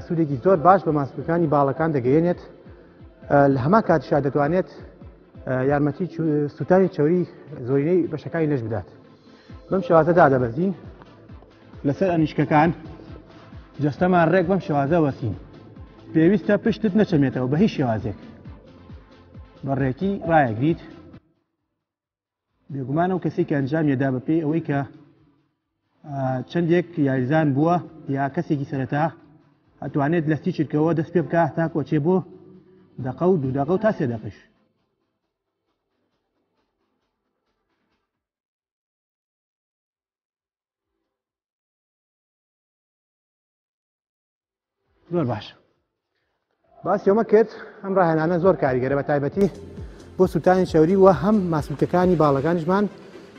سوودێکی زۆر باش بە ماسکەکانی باڵەکان دەگەیەنێت لە هەمان کاتیشا دەتوانێت یارمەتی سوتانی چاوری زۆرینەی بەشەکانی لەش بدات بەم شێوازەدا دەبەزین لەسەر ئەنیشکەکان جەستەمان ڕێک بەم شێوازە وەسین پێویستە پشتت نەچەمێتەوە بە هیچ شێوازێک بەڕێکی ڕایەگریت بێگومانە و کەسێکی ئەنجام یێدا بەپێی ئەوەی کە چەندێک یاریزان بووە یا کەسێکی سەرەتا ئەتوانێت لەستی چرکەوە دەست پێ بکە تا کۆچێ بۆ دەقە و دوو دەقە و تا سێ دەقەش زۆر باش باسی ئەمە کرد ئەم ڕاهێنانە زۆر کاریگەرە بە تایبەتی بۆ سوتانی چاوری وە هەم ماسکەکانی باڵەکانیشمان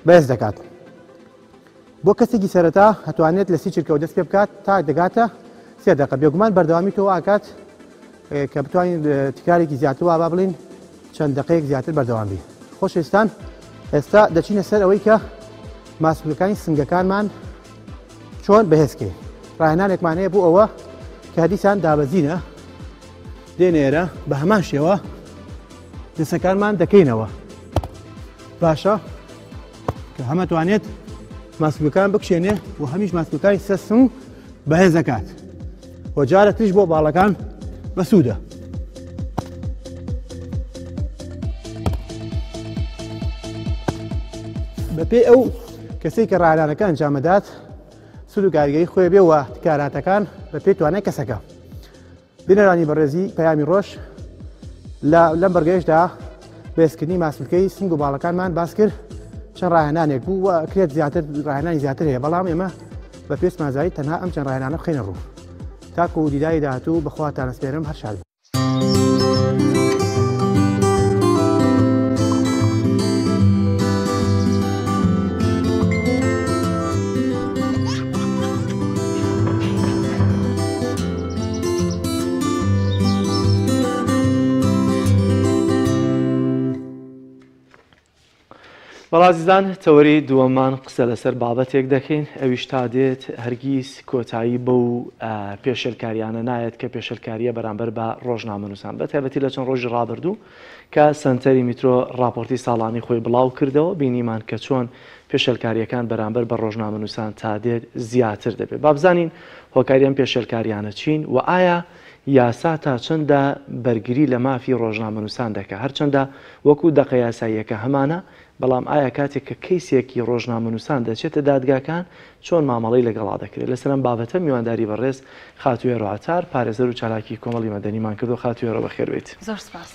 بەهێز دەکات بۆ کەسێکی سەرەتا هەتوانێت لە سی چرکەوە دەست پێ بکات تا دەگاتە سێ دەقە بێگومان بەردەوامی تۆ ئاکات کە بتوانین تکارێکی زیاتر وا بڵین چەند دقەیەک زیاتر بەردەوام بی خۆشەویستان ئێستا دەچینە سەر ئەوەی کە ماسکەکانی سنگەکانمان چۆن بەهێزکەین ڕاهێنانێکمان هەیە بۆ ئەوە کە دیسان دابەزینە دێنێرە بە هەمان شێوە دەسەکانمان دەکەینەوە باشە کە هەمە توانێت ماسکەکان بکشێنێ و هەمیش ماسکەکانی سەسم بەهێز دەکات و جارە تریش بۆ باڵەکان بەسوودە بەپێی ئەو کەسەی کە ڕاهێنانەکە ئەنجامەدات سود و کاریگەری خۆی بێەوە کاراتەکان بەپێی توانای کەسەکە بینەرانی بەڕێزی پەیامی ڕۆژ لەم بەرگەیشدا بەهێزکردنی ماسکەی سنگ و باڵەکانمان باس کرد چەند ڕاهێنانێک بوو و کرێت زیاتر ڕاهێنانی زیاتر هەیە بەڵام ئێمە بە پێست مازایی تەنها ئەم چەند ڕاهێنانە بخەینە ڕوو تاکو و دیداری داهاتوو بەخواتان ئەسپێرم هەر شاد بەڵازیزان تەوەری دووەممان قسە لەسەر بابەتێک دەکەین ئەویش تا دێت هەرگیز کۆتایی بەو پێشێلکاریانە نایەت کە پێشێلکاریە بەرامبەر بە ڕۆژنامەنووسان بە تایبەتی لە چەند ڕۆژی ڕابردوو کە سنتەری میترۆ راپۆرتی ساڵانی خۆی بڵاو کردەوە بینیمان کە چۆن پێشێلکاریەکان بەرامبەر بە ڕۆژنامەنووسان تا دێت زیاتر دەبێت با بزانین هۆکاریان پێشێلکاریانە چین و ئایا یاسا تا چەندە بەرگری لە مافی ڕۆژنامەنووسان دەکە هەرچەندە وەکو دەقە یاساییەکە هەمانە بەڵام ئایا کاتێک کە کەیسێکی ڕۆژنامەنووسان دەچێتە دادگاکان چۆن مامەڵەی لەگەڵا دەکرێت لەسەرم بابەتە میوانداری بەڕێز خاتوێرە عاتار پارێزەر و چالاکی کۆمەڵی مەدەنیمان کردو خاتوێرە بەخێربێت. زۆر سپاس.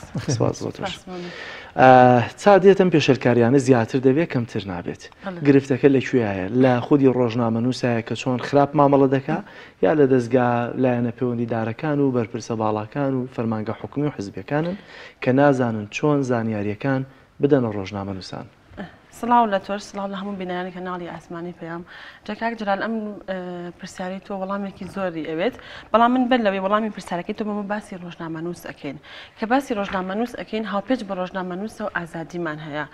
چا دێتم پێشێلکاریانە زیاتر دەبێت کەمتر نابێت گرفتەکە لەکوێیە لە خودی ڕۆژنامەنووسایە کە چۆن خراپ مامەڵە دەکا یا لە دەستگا لایەنە پەیوەندیدارەکان و بەرپرسە باڵاکان و فەرمانگە حکومی و حزبەکانن کە نازانن چۆن زانیاریەکان بدەنە ڕۆژنامەنووسان. سڵاو لە تۆر سڵاو لە هەموو بینایانی کەناڵی ئاسمانی پێیام جاکاک جلال ئەم پرسیاری تۆ وەڵامێکی زۆری ئەوێت بەڵام من بەر لەوەی وەڵامی پرسیارەکەی تۆ بەمە باسی ڕۆژنامەنووس ئەکەین کە باسی ڕۆژنامەنووس ئەکەین هاوپێچ بە ڕۆژنامەنووسە و ئازادیمان هەیە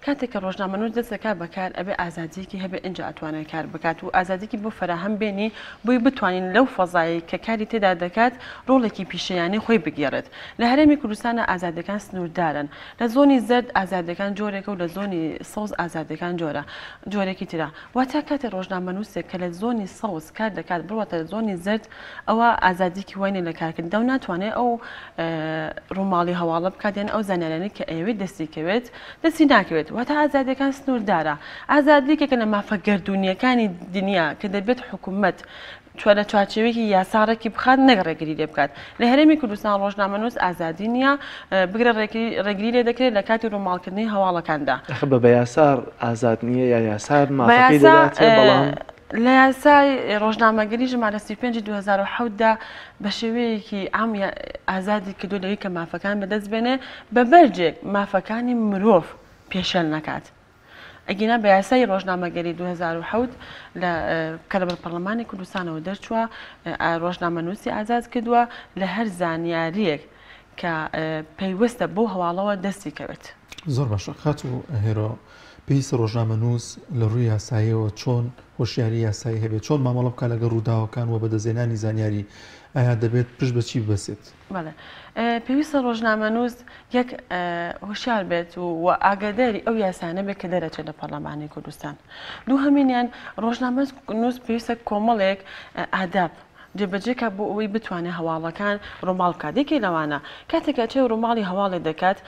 کاتێک کە ڕۆژنامەنووس دەستەکە بەکار ئەبێ ئازادیەکی هەبێ ئینجا ئەتوانێت کار بکات و ئازادیکی بۆ فراهەم بێنی بۆی بتوانین لەو فەزایی کە کاری تێدا دەکات ڕۆڵێکی پیشەیانی خۆی بگێڕێت لە هەرێمی کوردستانە ئازادەکان سنووردارن لە زۆنی زەرد ئازادەکان جۆرێکە و لە زۆنی سەوز ئازادەکان جۆرێکی ترا واتە کاتێ ڕۆژنامەنووسێک کە لە زۆنی سەوز کار دەکات بڕواتە لە زۆنی زەرد ئەوە ئازادیکی وینێ لە کارکردندا و ناتوانێت ئەو ڕووماڵی هەواڵە بکاتێن ئەو زانیارانەی کە ئەوێت دەستیکەوێت دەستی ناکەوێت واتە ئازادەکان سنووردارە ئازادیکێکە لە مافە گەردونیەکانی دنیا کە دەبێت حکوومەت لە چوارچێوەیەکی یاساڕێکی بخات نەگەڕێگری لێ بکات لە هەرێمی کوردستان ڕۆژنامەنووس ئازادی نییە بگرە ڕێگری لێ دەکرێت لە کاتی ڕووماڵکردنی هەواڵەکاندا بە یاسار ئازاد نییە یا یاسار مافەکەی دەداتێ بەڵام لە یاسای ڕۆژنامەگەری ژمارە 35 2010دا بە شێوەیەکی عام ئازادی کردو لەوەی کە مافەکان بەدەست بێنێ بە بەرجێک مافەکانی مرۆڤ پێشێل نەکات. ئەگینا بە یاسای ڕۆژنامەگەری 2010 کە لە پەرلەمانی کوردستانەوە دەرچووە ڕۆژنامەنووسی ئازاد کردووە لە هەر زانیاریەک کە پەیوەستە بۆ هەواڵەوە دەستی کەوێت. زۆر باشە خات و هێرۆ پێویستە ڕۆژنامەنووس لە ڕووی یاساییەوە چۆن هۆشیاری یاسایی هەبێت چۆن مامەڵە بکە لەگە ڕووداوەکان و بەدەستهێنانی زانیاری ئایا دەبێت پشت بەچی ببەسێت؟ پێویستە ڕۆژنامەنووس یەک هۆشیار بێت و ئاگاداری ئەو یاسانە بێت کە دەرەچێت لە پەرلەمانی کوردستان. دوو هەمینیان ڕۆژنامەنووس پێویستە کۆمەڵێک ئاداب جێبەجێکە بۆ ئەوەی بتوانێت هەواڵەکان ڕۆماڵ بکات یەکێ لەوانە کاتێکە چێ ڕۆماڵی هەواڵێ دەکات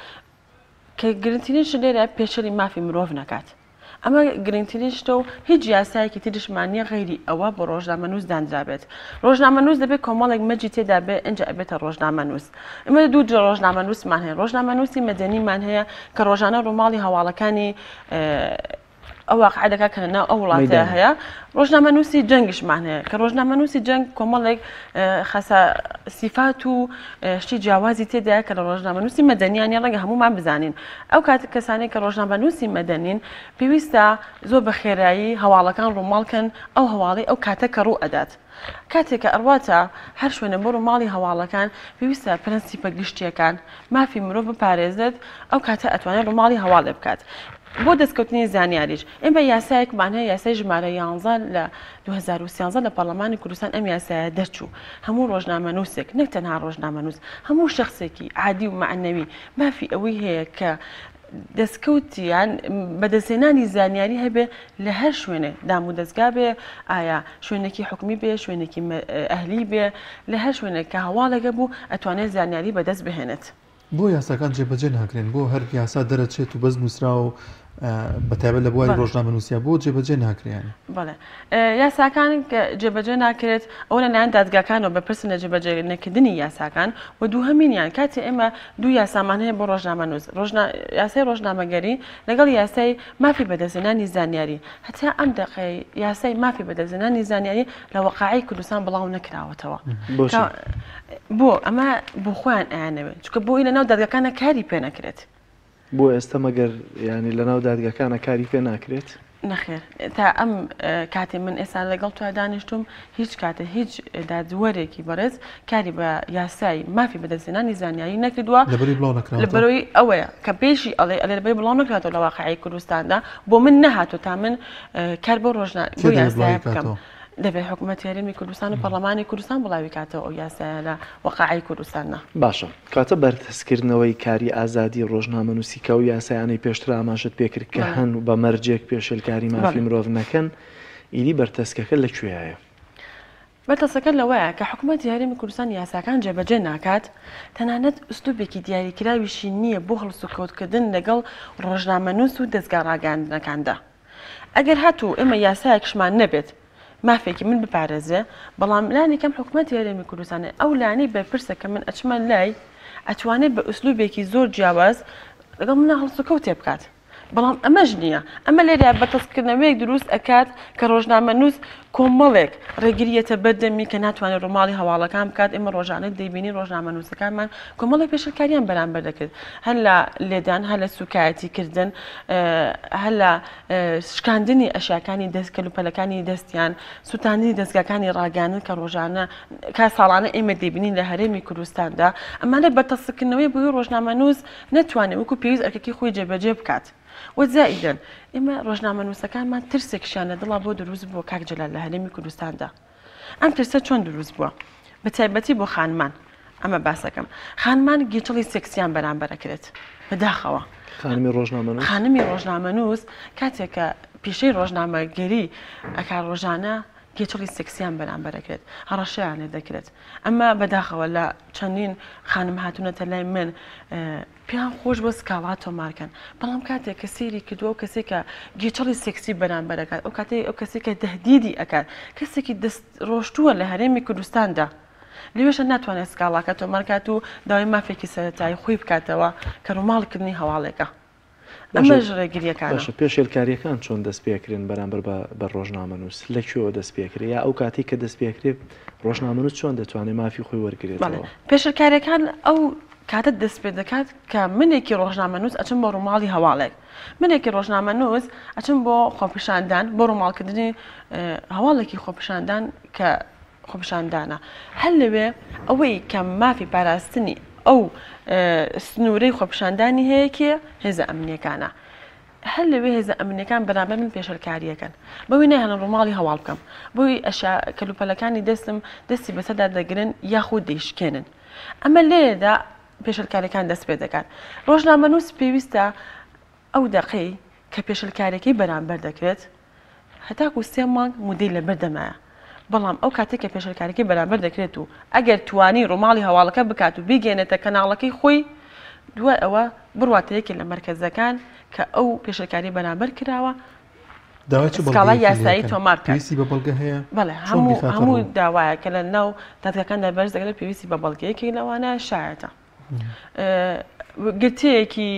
کە گرنگترینش لێرە پێشەری مافی مرۆڤ نەکات. ئەمە گرنگترینشتە و هیچ یاسایەکی تریشمانیە غەیری ئەوە بۆ ڕۆژنامەنووس دانرابێت. ڕۆژنامەنووس دەبێت کۆمەڵێک مەجی تێدا بێ ئەنجا ئەبێتە ڕۆژنامەنووس. ئمە دوو جۆر ڕۆژنامەنووسمان هەیە ڕۆژنامەنووسی مەدەنیمان هەیە کە ڕۆژانە ڕووماڵی هەواڵەکانی ئەو واقعەکە کە ناو ئەو وڵاتە هەیە ڕۆژنامەنووسی جەنگشمان هەیە کە ڕۆژنامەنووسی جەنگ کۆمەڵێک سیفات و شتی جیاوازی تێدایە کە لە ڕۆژنامەنووسی مەدەنیانی ڕەنگە هەمومان بزانین ئەو کاتێک کەسانێک کە ڕۆژنامەنووسی مەدەنین پێویستە زۆر بە خێرایی هەواڵەکان ڕووماڵکەن ئەو هەواڵی ئەو کاتە کە ڕوو ئەدات. کاتێککە ئەڕواتە هەر شوێنە بۆ ڕووماڵی هەواڵەکان پێویستە پرەنسیپە گشتیەکان مافی مرۆڤ بپارێزێت ئەو کاتە ئەتوانێت ڕووماڵی هەواڵێ بکات. بۆ دەستکەوتنی زانیاریش ئێمە یاسایەکمان هەیە یاسای ژمارە 11 لە 2013 لە پەرلەمانی کوردستان ئەم یاسایە دەرچوو هەموو ڕۆژنامەنووسێک نەک تەنها ڕۆژنامەنووس هەموو شخصێکی عادی و معنەوی مافی ئەوەی هەیە کە دەستکەوتیان بەدەستێنانی زانیاری هەبێ لە هەر شوێنێ دام و دەستگا بێ ئایا شوێنێکی حکومی بێ شوێنێکی ئەهلی بێ لە هەر شوێنێک کە هەواڵەکە بوو ئەتوانێت زانیاری بەدەست بهێنێت. بۆ یاساکان جێبەجێ ناکرێن بۆ هەر یاسا دەرەچێت و بەس نووسرا و بەتایبەت لە بواری ڕۆژنامەنووسیا بۆ جێبەجێ ناکرێن. بەڵێ یاساکان کە جێبەجێ ناکرێت ئەو لەلایەن دادگاکانەوە بەپرسن لە جێبەجێ نەکردنی یاساکان و دووهەمینیان کاتی ئێمە دوو یاسامان هەیە بۆ ڕۆژنامەنووس یاسای ڕۆژنامەگەری لەگەڵ یاسای مافی بەدەستهێنانی زانیاری هەتا ئەم دقەی یاسای مافی بەدەستهێنانی زانیاری لە وەقاعی کوردستان بڵاو نەکراوەتەوە. بۆ ئەمە بۆ خۆیان ئەیانەوێت چکە بۆ لە ناو دادگاکانە کاری پێ نەکرێت. بۆ ئێستا مەگەر ینی لە ناو دادگاکانە کاری پێ ناکرێت نەخێر تا ئەم کاتێ من ئێستا لەگەڵ تو دانیشتم هیچ کاتە هیچ دادوەرێکی بەڕێز کاری بە یاسایی مافی بەدەستێنانی زانیاری نەکردووە لە بەرەوەی ئەوەیە کە پێشی ئەڵێ لەبەری بڵاو نەکراتەوە لە واقعی کوردستاندا بۆ من نەهاتۆ تا من کار بۆ ڕۆژنامە بۆ یاسایی بکەم دەبێت حکوومەتی هەرێمی کوردستان و پەرلەمانی کوردستان بڵاوی کاتەوە ئەو یاسایە لە وەقاعی کوردستانە. باشە کاتە بەرتەسکردنەوەی کاری ئازادی ڕۆژنامە نووسیکە و یاسایانەی پێشتر ئاماژت پێکرد کە هەن و بە مەرجێک پێشێلکاری مافی مرۆڤ نەکەن ئیدی بەرتەسکەکە لەکوێیە؟ بەرتەسەکە لەوەیە کە حکوومەتی هەرێمی کوردستان یاساکان جێبەجێ ناکات تەنانەت ئوستوبێکی دیاریکراویشی نییە بۆ هەڵسوکەوتکردن لەگەڵ ڕۆژنامە نووس و دەستگا ڕاگەاندنەکاندا. ئەگەر هاتوو ئێمە یاسایەکشمان نەبێت مافێکی من بپارێزێ بەڵام لانێکم حکوومەتی هەرێمی کوردستانە ئەو لانەی بەرپرسە کە من ئەچمە لای ئەتوانێت بە ئوسلوبێکی زۆر جیاواز لەگەڵ منە هەڵسوکەوتێ بکات. بەڵام ئەمەش نییە ئەمە لێرە بەتەسکردنەوەیەک دروست ئەکات کە ڕۆژنامە نووس کۆمەڵێک ڕێگریەتە بەردەمی کە ناتوانێت ڕۆماڵی هەواڵەکان بکات ئێمە ڕۆژانە دەیبینی ڕۆژنامە نووسەکانمان کۆمەڵی پێشەکاریان بەرامبەر دەکرد هەر لە لێدان هەر لە سوکایەتیکردن هەر لە شکاندنی ئەشیاکانی کەلوپەلەکانی دەستیان سووتاندنی دەستگاکانی ڕاگەاندن کە ڕۆژانە کا ساڵانە ئێمە دەیبینین لە هەرێمی کوردستاندا ئەمانە بەتەسکردنەوەی بۆی ڕۆژنامە نووس نەتوانێت وەکو پێویست ئەرکێکی خۆی جێبەجێ بکات. وەزائیدەن ئێمە ڕۆژنامە نووسەکانمان ترسێکشیان لە دڵا بۆ دروست بووە کاک جەلال لە هەرێمی کوردستاندا. ئەم ترسە چۆن دروست بووە؟ بە تایبەتی بۆ خانمان ئەمە باسەکەم خانمان گێچەڵی سێکسیان بەرامبەرەکرێت بەداخەوە خانمی ڕۆژنامە نووس کاتێک کە پیشەی ڕۆژنامەگەری ئەکا ڕۆژانە گێچەڵی سێکسیان بەرامبەرەکرێت هەڕەشەیان لێ دەکرێت ئەمە بەداخەوە لە چەندین خانم هاتوونەتە لای من پێیان خۆش بۆ سکاڵات تۆمارکەن بەڵام کاتێک کە سێری کردووە و کەسێک کە گێچەڵی سێکسی بەرامبەرەکات ئەو کاتێک ئەو کەسێکە دەهدیدی ئەکات کەسێکی دەست ڕۆشتووە لە هەرێمی کوردستاندا لێوێشە ناتوانێت سکاڵاکە تۆمارکات و داوای مافێکی سەرەتایی خۆی بکاتەوە کە ڕووماڵکردنی هەواڵێکە. ئەمەش ڕێگریەکانە پێشێلکاریەکان چۆن دەست پێکرێن بەرامبەر بە ڕۆژنامە نووس لەکوێوە دەست پێکرێت یا ئەو کاتی کە دەست پێکرێت ڕۆژنامە نووس چۆن دەتوانێت مافی خۆی وەرگێتەوە؟ پێشێلکاریەکان ئەو کاتت دەست پێ دەکات کە منێکی ڕۆژنامە نووس ئەچم بۆ ڕووماڵی هەواڵێک منێکی ڕۆژنامە نووس ئەچم بۆ خۆپیشاندان بۆ ڕووماڵکردنی هەواڵێکی خۆپیشاندان کە خۆپیشاندانە هەر لەوێ ئەوەی کە مافی پاراستنی ئەو سنوورەی خۆپیشاندانی هەیەکێ هێزە ئەمنیەکانە هەر لەوێ هێزە ئەمنیەکان بەرامبەر من پێشەلکاریەکەن بەوەی نەیهێڵن ڕووماڵی هەواڵ بکەم بۆی کەلوپەلەکانی دەستم دەستی بەسەردا دەگرن یاخود دەیشکێنن ئەمە لێرەدا پێشەلکاریەکان دەست پێ دەکات ڕۆژنامە نووس پێویستە ئەو دەقەی کە پێشەلکاریەکەی بەرامبەر دەکرێت هەتاکو 3 مانگ مودەی لەبەردەمایە بەڵام ئەو کاتێک کە پێشەلکاریەکەی بەرامبەر دەکرێت و ئەگەر توانی ڕووماڵی هەواڵەکە بکات و بیگەێنێتە کەناڵەکەی خۆی دوای ئەوە بڕواتەیەکی لە مەرکەزەکان کە ئەو پێشەلکاری بەرامبەر کراوە سکاڵای یاسایی تۆمار بەڵێ هەموو داوایە کە لە ناو دادگاکاندا بەرز دەکرێت پێویستی بە بەڵگەیەکی لەوانە شایەتە گرتەیەکی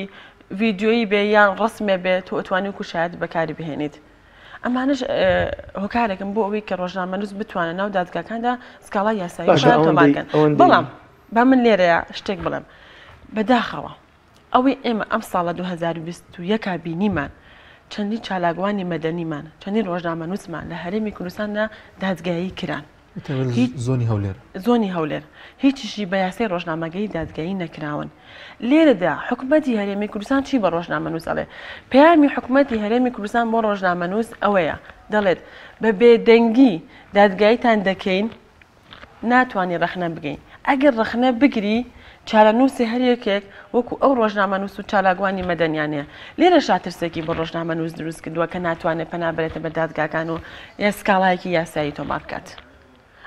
ڤیدیۆیی بێ یان ڕسمێ بێت تۆ ئەتوانی وکو شایەت بەکاری بهێنیت ئەمانش هۆکارێکم بۆ ئەوەی کە ڕۆژنامە نووس بتوانێت ناو دادگاکاندا سکاڵای یاسایی تۆمارکەن بەڵام با من لێرەیە شتێک بڵێم بەداخەوە ئەوەی ئێمە ئەم ساڵە 2021 بینیمان چەندی چالاگوانی مەدەنیمان چەندی ڕۆژنامە نووسمان لە هەرێمی کوردستاندا دادگایی کران زۆنی هەولێر هیچیشی بە یاسای ڕۆژنامەگەی دادگایی نەکراون لێرەدا حکوومەتی هەرێمی کوردستان چی بە ڕۆژنامە نووس ئەڵێ پەیامی حکوومەتی هەرێمی کوردستان بۆ ڕۆژنامە نووس ئەوەیە دەڵێت بە بێدەنگی دادگاییتان دەکەین ناتوانانی ڕەخنە بگەین ئەگەر ڕەخنە بگری چارە نووسی هەرێکێک وەکو ئەو ڕۆژنامە نووس و چالاگوانی مەدەنیانەیە لێرە شاترسێکی بە ڕۆژنامە نووس دروست کردووە کە ناتوانێت پەنابێتە بە دادگاکان و یا سکاڵایەکی یاسایی تۆمار بکات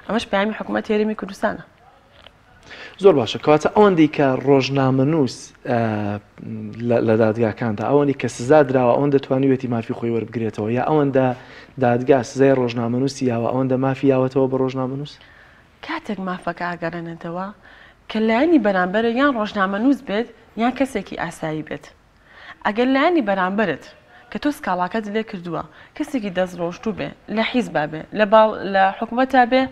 ئەمەش پەیامی حکوومەتی هەرێمی کوردستانە. زۆر باشە کەواتە ئەوەندەی کە ڕۆژنامە نووس لە دادگاکاندا ئەوەندی کە سزا درراوە ئەوەن دەتوانیوێتی مافی خۆی وەربگرێتەوە یا ئەوەندە دادگا سزای ڕۆژنامە نووسی یاوە ئەوەندە مافی یاوەتەوە بە ڕۆژنامە نووس کاتێک مافەکە ئاگەڕێنێتەوە کە لایەنی بەرامبەرە یان ڕۆژنامە نووس بێت یان کەسێکی ئاسایی بێت ئەگەر لایەنی بەرامبەرت کە تۆ سکاڵاکەت لێ کردووە کەسێکی دەستڕۆشتوو بێ لە حیزبا بێ لە حکوومەتا بێ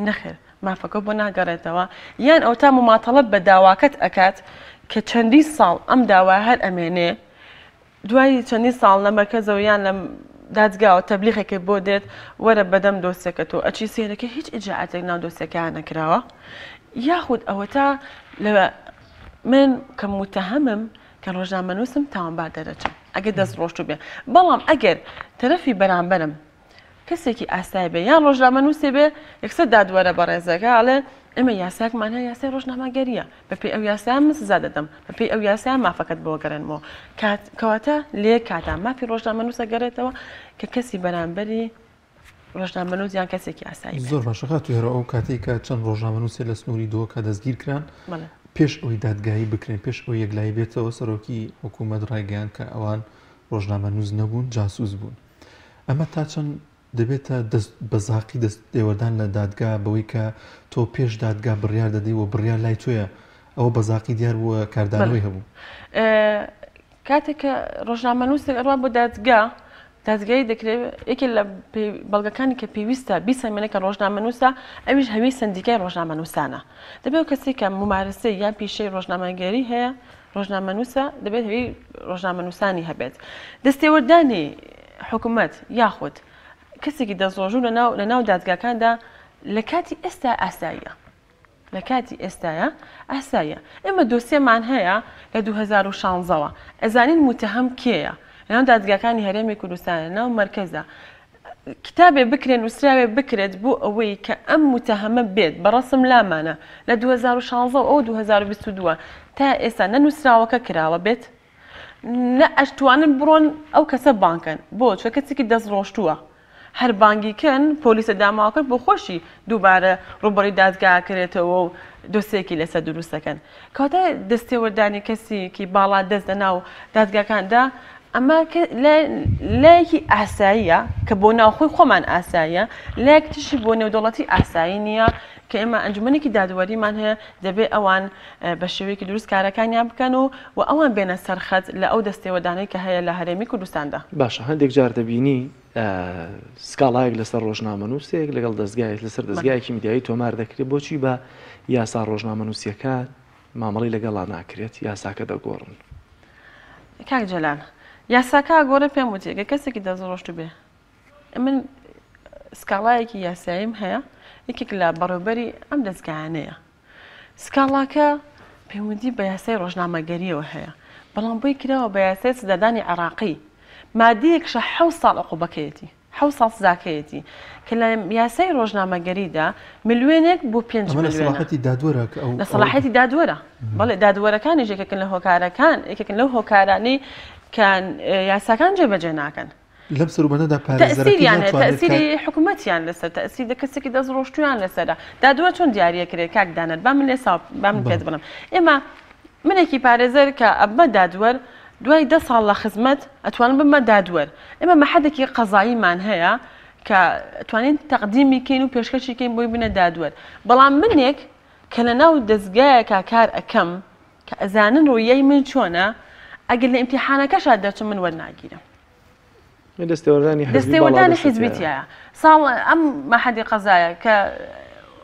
نەخێر مافەکە بۆ ناگەڕێتەوە یان ئەو تا مماتەڵەت بە داواکەت ئەکات کە چەندی ساڵ ئەم داوا هەر ئەمێنێ دوای چەندی ساڵ لە مەرکەزەوە یان لە دادگاوە تەبلیغێکی بۆ دێت وەرە بەدەم دۆستەکە تۆ ئەچی سێرەکە هیچ ئیجاعەتێک ناو دۆستەکان نەکراوە یاخود ئەوە تا لە من کە متهمم کە ڕۆژنامەنووسم تاوانبار دەرەچم ئەگەر دەست ڕۆشت بێ بەڵام ئەگەر تەرەفی بەرامبەرم کەسێکی ئاسایی بێ یان ڕۆژنامەنووسێ بێ یەکسەر دادوەرە بە ڕێزەکە ئەڵێ ئێمە یاساکمان هەیە یاسای ڕۆژنامەگەریە بەپێی ئەو یاسایان من سزا دەدەم بەپێی ئەو یاسایان مافەکەت بۆ گەڕێنمەوە کەواتە لێ کاتا مافی ڕۆژنامەنووسە گەڕێتەوە کە کەسی بەرامبەری ڕۆژنامەنووس یان کەسێکی ئاسایی زۆر باشەکە توێرە ئەو کاتێککە چەند ڕۆژنامەنووسێ لە سنووری دۆ کە دەستگیر کران پێش ئەوی دادگایی بکرێن پێش ئەو یەکلایی بێتەوە سەرۆکی حکوومەت ڕایگەیان کە ئەوان ڕۆژنامەنووس نەبوون جاسوس بوون ئەمە تا چەند دەبێتە بەزاقی دەست دێوەدان لە دادگا بەوەی کە تۆ پێش دادگا بڕیار دەدەی و بڕیار لای تۆیە ئەوە بەزاقی دیار بووە کاردانەوەی هەبوو کاتێک کە ڕۆژنامەنووسێک ئەڕوا بۆ دادگا دادگای دەکرێت یەکێ لە بەڵگەکانی کە پێویستە بیسەمێنە کە ڕۆژنامەنووسە ئەویش هەوی سندیکای ڕۆژنامەنووسانە دەبێت کەسی کە ممارەسەی یان پیشەی ڕۆژنامەگەری هەیە ڕۆژنامەنووسە دەبێت هەوی ڕۆژنامەنووسانی هەبێت دەستێوەردانی حکوومەت یاخود کەسێکی دەستڕۆژوو لە ناو دادگاکاندا لە کاتی ئێستا ئاساییە لە کاتی ئێستاە ئاساییە ئێمە دۆسیەمان هەیە لە 2016ەوە ئەزانین متهەم کێیە لەناو دادگاکانی هەرێمی کوردستانە ناو مەرکەزە کتابێ بکرێن ووسراوێ بکرێت بۆ ئەوەی کە ئەم متهەمە بێت بەڕەسم لامانە لە 2016 ئەو 2022 تا ئێستا نەنووسراوەکە کراوە بێت نە ئەشتوانن بڕۆن ئەو کەسە بانکەن بۆ چۆ کەسێکی دەست ڕۆشتووە هەر بانگیکەن پۆلیسە داماوەکرد بۆ خۆشی دووبارە ڕوبەری دادگاکرێتەوە و دۆسێکی لەسەر دروستەکەن کەواتە دەستێوەردانی کەسێکی باڵا دەست لە ناو دادگاکاندا ئەمە لایەکی ئاساییە کە بۆ ناوخۆی خۆمان ئاساییە لایەک تشی بۆ نێودەوڵەتی ئاسایی نییە کە ئێمە ئەنجومەنێکی دادوەریمان هەیە دەبێت ئەوان بە شێوەیەکی دروست کارەکانیان بکەن و ئەوان بێنە سەرخەت لە ئەو دەستێوەدانەی کە هەیە لە هەرێمی کوردستاندا باشە هەندێک جار دەبینی سکاڵایەک لەسەر ڕۆژنامەنووسێک لەگەڵ دەستگایەک لەسەر دەستگایەکی میدیایی تۆمار دەکرێت بۆچی بە یاسا ڕۆژنامەنووسیەکان مامەڵی لەگەڵا ناکرێت یاساکە دەگۆڕن کاک جەلان یاساکە گۆڕە پێم وتێکە کەسێکی دەستڕۆشت بێ من سکاڵایەکی یاساییم هەیە یەکێک لە بەڕێوەبەری ئەم دەستگایانەیە سکاڵاکە پەیوەندی بە یاسای ڕۆژنامەگەریەوە هەیە بەڵام بۆی کراوە بە یاسای سزادانی عێراقی مادەیەکشە 7 ساڵ عقوبەکەیەتی 7 ساڵ سزاکەیەتی کە لە یاسای ڕۆژنامەگەریدا ملیۆنێک بۆ 5 ملیۆن لە سەلاحەتی دادوەرە بەڵێ دادوەرەکانی یەکێکن لە هۆکارەکان یەکێکن لەو هۆکارانەی کە یاساکان جێبەجێ ناکەن لەم سەروبەنەدا تەسیری حکوومەتیان لەسەر تەسیر کەسێکی دەست ڕۆشتویان لەسەردا دادوە چۆن دیارەکرێت کاک دانەر با من لێ با من پێت بڵم ئێمە منێکی پارێزەر کە ئەبە دادوەر دوای 10 ساڵ لە خزمەت ئەتوانم بمە دادوەر ئێمە مەحەدێکی قەزاییمان هەیە کە ئەتوانین تەقدیمی کەین و پێشکەشی کەین بۆی بنە دادوەر بەڵام منێک کە لە ناو دەستگایەکە کار ئەەکەم کە ئەزانن ڕوویەی من چۆنە ئەگەر لە ئیمتیحانەکەشا دەچم من وەرناگیرم دەستێوەردانی حیزبیتیایە ساڵ ئەم مەحەدی قەزایە کە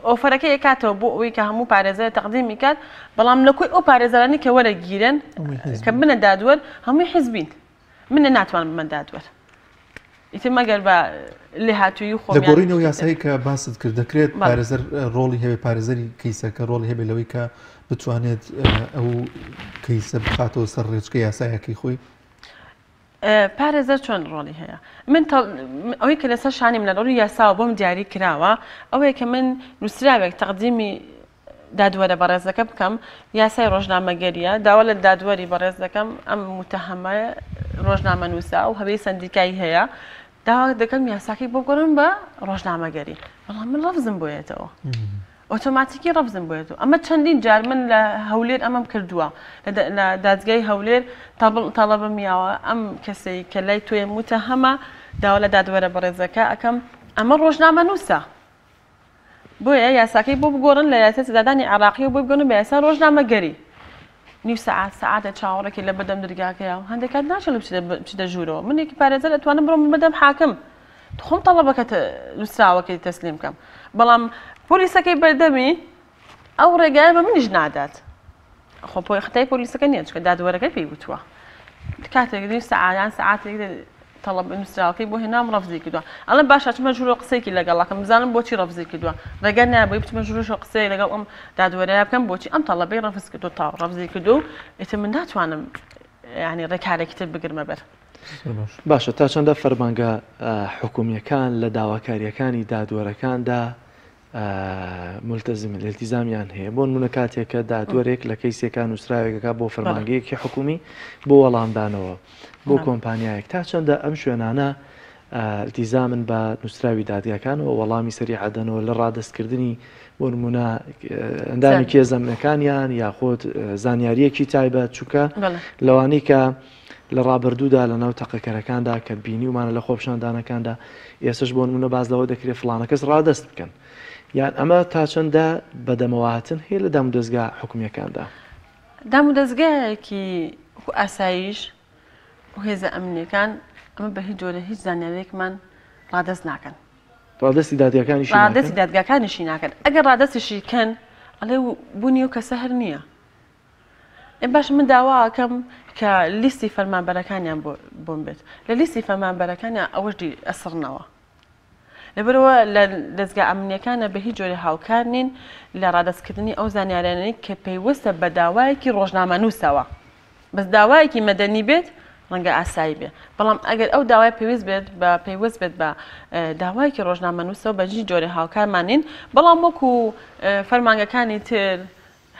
ئۆفەرەکە یکاتەوە بۆ ئەوەی کە هەموو پارێزەر تەقدیمی کات بەڵام لەکوی ئەو پارێزەرانی کە وەرەگیرن کە بنە دادوەر هەمووی حیزبین منە ناتوانم بمە دادوەر ئیتر مەگەر بە لێ هاتووی خۆ لە گۆڕینەوە یاسایی کە باست کرد دەکرێت پارێزەر ڕۆڵی هەبێ پارێزەری کەیسەکە ڕۆڵی هەبێ لەوەی کە بتوانێت ئەو کەیسە بخاتەوە سەر ڕێچکە یاسایەکەی خۆی پارێزەر چۆن ڕۆڵی هەیە من ئەوەی کە لەسەر شانی منە ڕۆڵی یاساوە بۆم دیاری کراوە ئەوەیە کە من نووسراوێک تەقدیمی دادوەرە بەڕێزەکە بکەم یاسای ڕۆژنامەگەریە داوا لە دادوەری بەڕێز دەکەم ئەم متەهەمە ڕۆژنامەنووسا و هەبێ سندیکایی هەیە داوا دەکەم یاساکەی بۆ گۆڕم بە ڕۆژنامەگەری بەڵام من ڕەفزم بۆیێتەوە ئۆتۆماتیکی ڕەفزم بۆیێتەوە ئەمە چەندین جار من لە هەولێر ئەمەم کردووە لە دادگای هەولێر تەڵەبم میاوە ئەم کەسەی کە لای تۆیە متەهەمە داوا لە دادوەرە بەڕێزەکە ئەەکەم ئەمە ڕۆژنامەنووسە بۆیە یاساکەی بۆ بگۆڕن لە یاسای سزادانی عێراقی و بۆ بگۆڕن بە یاسا ڕۆژنامەگەری نیو سەعات سەعاتە چاوەڕێکی لە بەدەم دەرگاکەیە و هەندێک کات ناچێت بچدە ژوورەوە منێکی پارێزەر ئەتوانم بڕۆم بەدەم حاکم خۆم تەڵەبەکە نووسراوەکەی تەسلیم بکەم بەڵام پۆلیسەکەی بەردەمی ئەو ڕێگایە بە منیش نادات خۆ خەتای پۆلیسەکە نییە چکە دادوەرەکەی پێی وتووە کاتێک سەعاتیان سەعاتێک تەڵەب نووسراوەکەی بۆ هێنام ڕەفزی کردووە ئەڵێ باشە چمە ژوورۆ قسەیەکی لەگەڵاکەم بزانم بۆچی ڕەفزی کردووە ڕێگە نابێ بچمە ژوورۆ قسەی لەگەڵ ئەم دادوەرەیە بکەم بۆچی ئەم تەڵەبەی ڕەفز کردو تا ڕەفزی کردو ئێتر من ناتوانم ینی ڕێکارێکی تر بگرمە بەر باشە تا چەندە فەرمانگە حکومیەکان لە داواکاریەکانی دادوەرەکاندا ملتزم التزامیان هەیە بۆ نمونە کاتێک کە دادوەرێک لە کەیسێکان نووسراوێکەکە بۆ فەرمانگەیەکی حکومی بۆ وەڵامدانەوە بۆ کۆمپانیایەک تا چەندە ئەم شوێنانە التیزامن بە نووسراوی دادگاکانەوە وەڵامی سەریعەدەنەوە لە ڕادەستکردنی بۆ نمونە ئەندامی کێزەمنەکانیان یاخۆت زانیاریەکی تایبەت چووکە لەوانەی کە لە ڕابردوودا لە ناو تەقەکەرەکاندا کە بینی ومانە لە خۆپشاندانەکاندا ئێسش بۆ نمونە باز لەوە دەکرێت فڵانە کەس ڕادەست بکەن یان ئەمە تا چەندە بەدەمەواتن هەیە لە دام و دەستگا حکومیەکاندا دام و دەستگایەکی ئاسایش و هێزە ئەمنیەکان ئەمە بە هیچ جۆرە هیچ زانیاریەکمان ڕادەست ناکەن ڕادەستی دادگاکانیشی ناکەن ئەگەر ڕادەستیشی کەن ئەڵێ بوونی و کەسە هەر نییە باش من داواکەم کە لیستی فەرمانبەرەکانیان بۆم بێت لە لیستی فەرمانبەرەکانیان ئەوەشی ئەسڕنەوە لەبەرەوە لە دەستگا ئەمنیەکانە بە هیچ جۆرە هاوکار نین لە ڕادەستکردنی ئەو زانیاریانەی کە پێیوەستە بە داوایەکی ڕۆژنامەنووسەوە بەس داوایەکی مەدەنی بێت ڕەنگە ئاسایی بێ بەڵام ئەگەر ئەو داوای پێویست بێت بە داوایەکی ڕۆژنامەنووسەوە بە هیچ جۆرە هاوکارمان نین بەڵام وەکو فەرمانگەکانی تر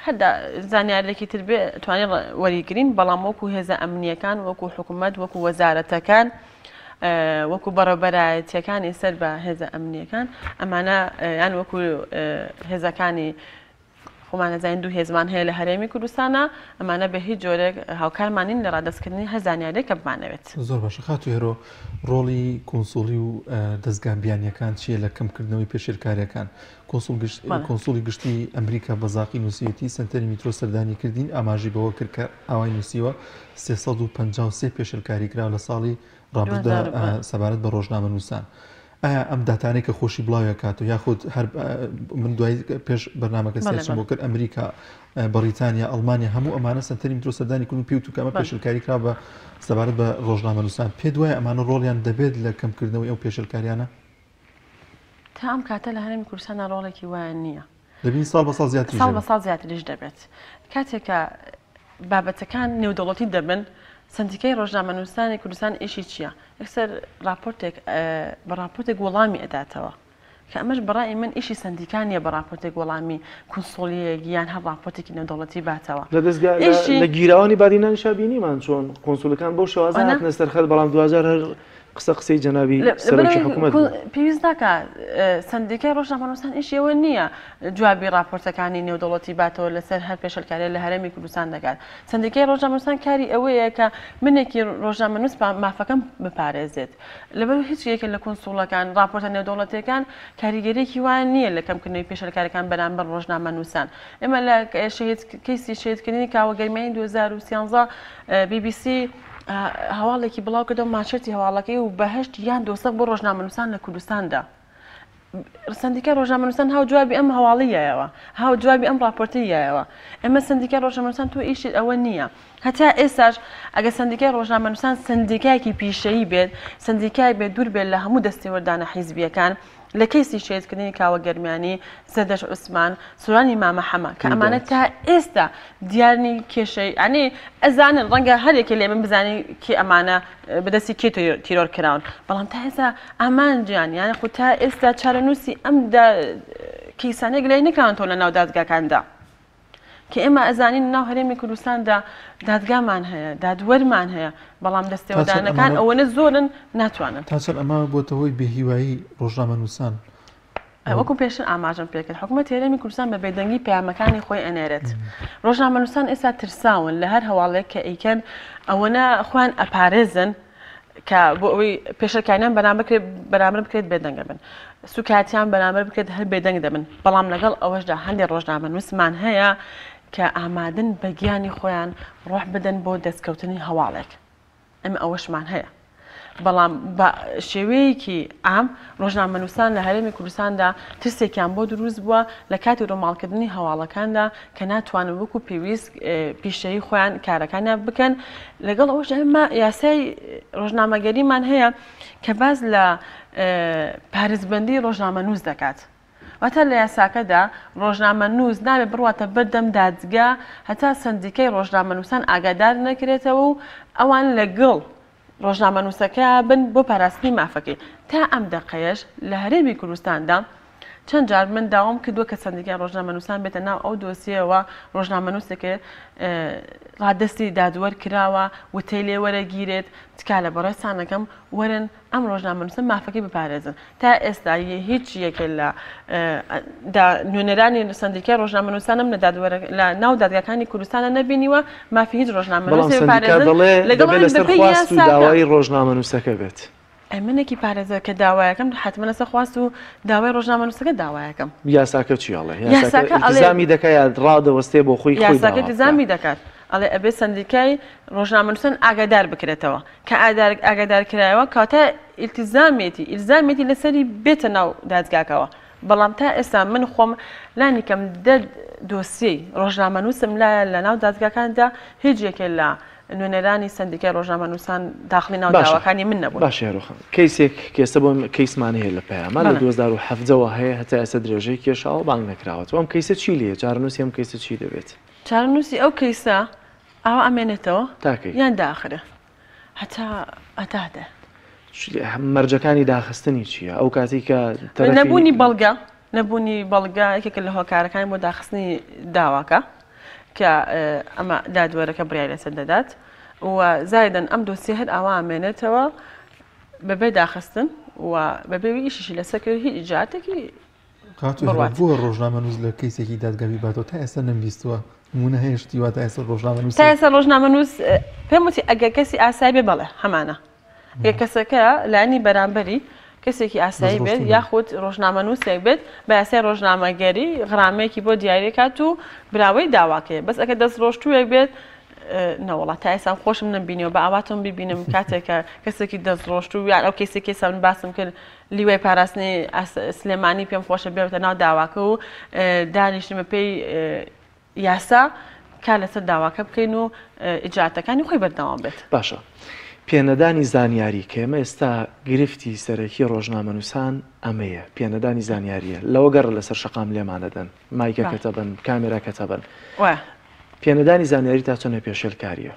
هەدا زانیارێکی تر بێ توانین وەریگرین بەڵام وەکو هێزە ئەمنیەکان وەکو حکوومەت وەکو وەزارەتەکان وەکو بەڕێوەبەرایەتیەکانی سەر بە هێزە ئەمنیەکان ئەمانە یان وەکو هێزەکانی خۆمانەزانین دوو هێزمان هەیە لە هەرێمی کوردستانە ئەمانە بە هیچ جۆرێک هاوکارمانین لە ڕادەستکردنی هەر زانیارێک کە بمانەوێت زۆر باشە خاتو هێرۆ ڕۆڵی کۆنسوڵی و دەستگابیانیەکان چییە لە کەمکردنەوەی پێشێرکاریەکان کۆنسوڵی گشتی ئەمریکا بە زاقی نووسیەتی سنتەری میترۆ سەردانی کردین ئاماژی بەوە کرد کە ئاوای نووسیوە 353 پێشێرکاری کراوە لە ساڵی ڕابردوودا سەبارەت بە ڕۆژنامە نووسان ئایا ئەم داتانەی کە خۆشی بڵاوە کات و یاخود من دوای پێش بەرنامەکە سێشم بۆ کرد ئەمریکا بەریتانیا ئەڵمانیا هەموو ئەمانە سنتەری میترۆ سەردانی کردن پێ و توکەمە پێشێرکاری کرا بە سەبارەت بە ڕۆژنامە نووسان پێ دوای ئەمانە ڕۆڵیان دەبێت لە کەمکردنەوەی ئەو پێشێرکاریانە تا ئەم کاتە لە هەرێمی کوردستانە ڕۆڵێکی وایە نییە دەبین ساڵ بە ساڵ زیاتریش دەبێت کاتێکە بابەتەکان نێودەوڵەتی دەبن سندیکای ڕۆژنامەنووسانی کوردستان ئیشی چییە؟ یەکسەر بە راپۆرتێک وەڵامی ئەداتەوە کە ئەمەش بەڕای من ئیشی سندیکانیە بە راپۆرتێک وەڵامی کۆنسۆلیەکی یان هەر راپۆرتێکی نێودەوڵەتی باتەوە لە گیراوانی بادینانی شابینیمان چۆن کۆنسولەکان بۆ شێوازە هاتنە سەرخەت بەڵام 2000 قسەی جەنابی سەرۆکی حکوومەت پێویست ناکە سندیکای ڕۆژنامەنووسان ئیشیەوە نییە جوابی راپۆرتەکانی نێودەوڵەتی باتەوە لەسەر هەر پێشەرکاریە لە هەرێمی کوردستان دەکات سندیکای ڕۆژنامەنووسان کاری ئەوەیە کە منێکی ڕۆژنامەنووس مافەکەم بپارێزێت لەبەر هیچ یەکە لە کۆنسوڵەکان راپۆرتە نێودەوڵەتیەکان کاریگەریەکی وان نییە لە کەمکردنەوەی پێشەرکاریەکان بەرامبەر ڕۆژنامەنووسان ئێمە لە کەیسی شێتکردنی کاوەگەرمەی 2013 BBC هەواڵێکی بڵاو کردەوە ماچەتی هەواڵەکەی و بەهشت یان دۆسەق بۆ ڕۆژنامەنووسان لە کوردستاندا سندیکای ڕۆژنامەنووسان هاو جوابی ئەم هەواڵیایەوە هاو جوابی ئەم راپۆرتیایەوە ئێمە سندیکای ڕۆژنامەنووسان تۆ ئیشت ئەوە نییە هەتا ئێستاش ئەگە سندیکای ڕۆژنامەنووسان سندیکایەکی پیشەیی بێت سندیکای بێت دوور بێت لە هەموو دەستێوەردانە حیزبیەکان لە کەیسی شێتکردنی کاوەگەرمیانی زەردەش عوسمان سورانی مامەحەمە کە ئەمانە تا ئێستا دیارنی کێشەی ئەنی ئەزانن ڕەنگە هەرێکی لێ من بزانی کی ئەمانە بەدەستی کێ تیرۆر کراون بەڵام تا ئێستا ئامان گیان یانە خو تا ئێستا چارەنووسی ئەم کیسانێک لای نەکراونەوە لە ناو دادگاکاندا کە ئێمە ئەزانین ناو هەرێمی کوردستاندا دادگامان هەیە دادوەرمان هەیە بەڵام دەستێوەدانەکان ئەوەنە زۆرن ناتوانن تا چەند ئەمە بۆتەوەی بێهیوایی ڕۆژنامەنووسان وەکو پێشن ئاماژم پێکرد حکوومەت هەرێمی کوردستان بە بێدەنگی پەیامەکانی خۆی ئەنێرێت ڕۆژنامەنووسان ئێستا ترساون لە هەر هەواڵێک کە ئەیکەن ئەوەنە خۆیان ئەپارێزن کە بۆ ئەوەی پێشەرکاریان بەرامبەر بکرێت بێدەنگە بن سوکاتیان بەرامبەر بکرێت هەر بێدەنگ دەبن بەڵام لەگەڵ ئەوەشدا هەندێک ڕۆژنامەنووسمان هەیە کە ئامادن بە گیانی خۆیان ڕۆح بدەن بۆ دەستکەوتنی هەواڵێک ئەمە ئەوەشمان هەیە بەڵام بە شێوەیەکی ئام ڕۆژنامەنووسان لە هەرێمی کوردستاندا ترسێکیان بۆ دروست بووە لە کاتی ڕۆماڵکردنی هەواڵەکاندا کە ناتوانن وەکو پێویست پیشەیی خۆیان کارەکانیان بکەن لەگەڵ ئەوش ئێمە یاسای ڕۆژنامەگەریمان هەیە کە باز لە پارێزبەندی ڕۆژنامەنووس دەکات. واتە لە یاساکەدا ڕۆژنامەنووس نابێت بڕواتە بەردەم دادگا هەتا سندیکەی ڕۆژنامەنووسان ئاگادار نەکرێتەوە و ئەوان لەگەڵ ڕۆژنامەنووسەکە بن بۆ پاراستنی مافەکەی تا ئەم دەقەیەش لە هەرێمی کوردستاندا چەند جار من داوام کردووە کە سندیکای ڕۆژنامەنووسان بێتە ناو ئەو دۆسیەوە ڕۆژنامەنووسێکە ڕادستی دادوەر کراوە وتەی لێ وەرەگیرێت تکا لە بەڕێ سانەکەم وەرن ئەم ڕۆژنامەنووسن مافەکەی بپارێزن تا ئێستا هیچ یەکێ لە نوێنەرانی سندیکای ڕۆژنامەنووسانم لە ناو دادگاکانی کوردستانە نەبینیوە مافی هیچ ڕۆژنامەنووسێ بپارێزن لەگەڵ دەخواست و داوای ڕۆژنامەنووسەکە بێت. ئەمنێکی پارێزە کە داوایەکەم حتممە لەسەر خواست و داوای ڕۆژنامەنووسەکە داوایەکەم یاساکە چیاڵێ یاساکە دەکات ڕادەوەستێ بۆ خۆی یاساکە دزامی دەکات ئەڵێ ئەبێ سندیکای ڕۆژنامەنووسن ئاگادار بکرێتەوە کە ئاگادارکرایەوە کاتە ئیلزامێتی لەسەری بێتە ناو دادگاکەوە بەڵام تا ئێستا من خۆم لانیکەم دۆسیەی ڕۆژنامەنووسم لایە لە ناو دادگاکاندا هیچ یەکێ لە نوێنەرانی سندیکای ڕۆژنامەنووسان داخلی ناو داواکانی من نەبوو. باش ێڕۆخان کەیسێک کێسە بۆ کەیسمانە هەیە لە پەیامان لە 2017ەوە هەیە هەتا ئێستا درێژەی کێشاوە بانگ نەکراوەوە ئەم کەیسە چی لێ چارەنووسی ئەم کەیسە چی دەبێت؟ چارەنووسی ئەو کەیسە ئاوا ئەمێنێتەوە یان داخرە هەتادا مەرجەکانی داخستنی چییە؟ ئەو کاتی کە نەبوونی بەڵگا یەکێک لە هۆکارەکانی بۆ داخستنی داواکە کە ئەمە دادوەرەکە بڕیای لەسەر دەدات و زایدەن ئەم دۆسی هەر ئاوا ئەمێنێتەوە بەبێ داخستن و بەبێوی ئیشیشی لەسەر کرد هیچ ئیجاتێکی بۆ ڕۆژنامەنووس لە کەیسێکی دادگاوی باتەوە تا ئێستا نەمبیستووە مونە هێشتی واتە ئێستا ڕۆژنامەنووس تا ئێستا ڕۆژنامەنووس پێم وتی ئەگەر کەسی ئاسایی بێ بەڵێ هەمانە کەسەکە لانی بەرامبەری کەسێکی ئاسایی بێت یاخود ڕۆژنامەنووسێک بێت بە یاسای ڕۆژنامەگەری غرامەیەکی بۆ دیاریکات و براوەی داواکەیە بەس ئەگە دەست ڕۆشتوویەک بێت نەوەڵات تا ئێستا خۆشم نبینیەوە بە ئاواتم ببینم کاتێکە کەسێکی دەست ڕۆشتوو یان ئەو کەسێکی سەون باسم کرد لیوەی پاراستنی سلێمانی پێم خۆشە بێتە ناو داواکە و دانیشتمە پێی یاسا کا لەسەر داواکە بکەین و ئیجاتەکانی خۆی بەردەوام بێت. باشە. پێنەدانی زانیاری کە ئێمە ئێستا گرفتی سەرەکی ڕۆژنامەنووسان ئەمەیە پێنەدانی زانیاریە لەوە گەڕ لەسەر شەقام لێمانەدەن مایکەکەتە بن کامێراکەتە بن پێنەدانی زانیاری تا چۆنە پێشێلکاریە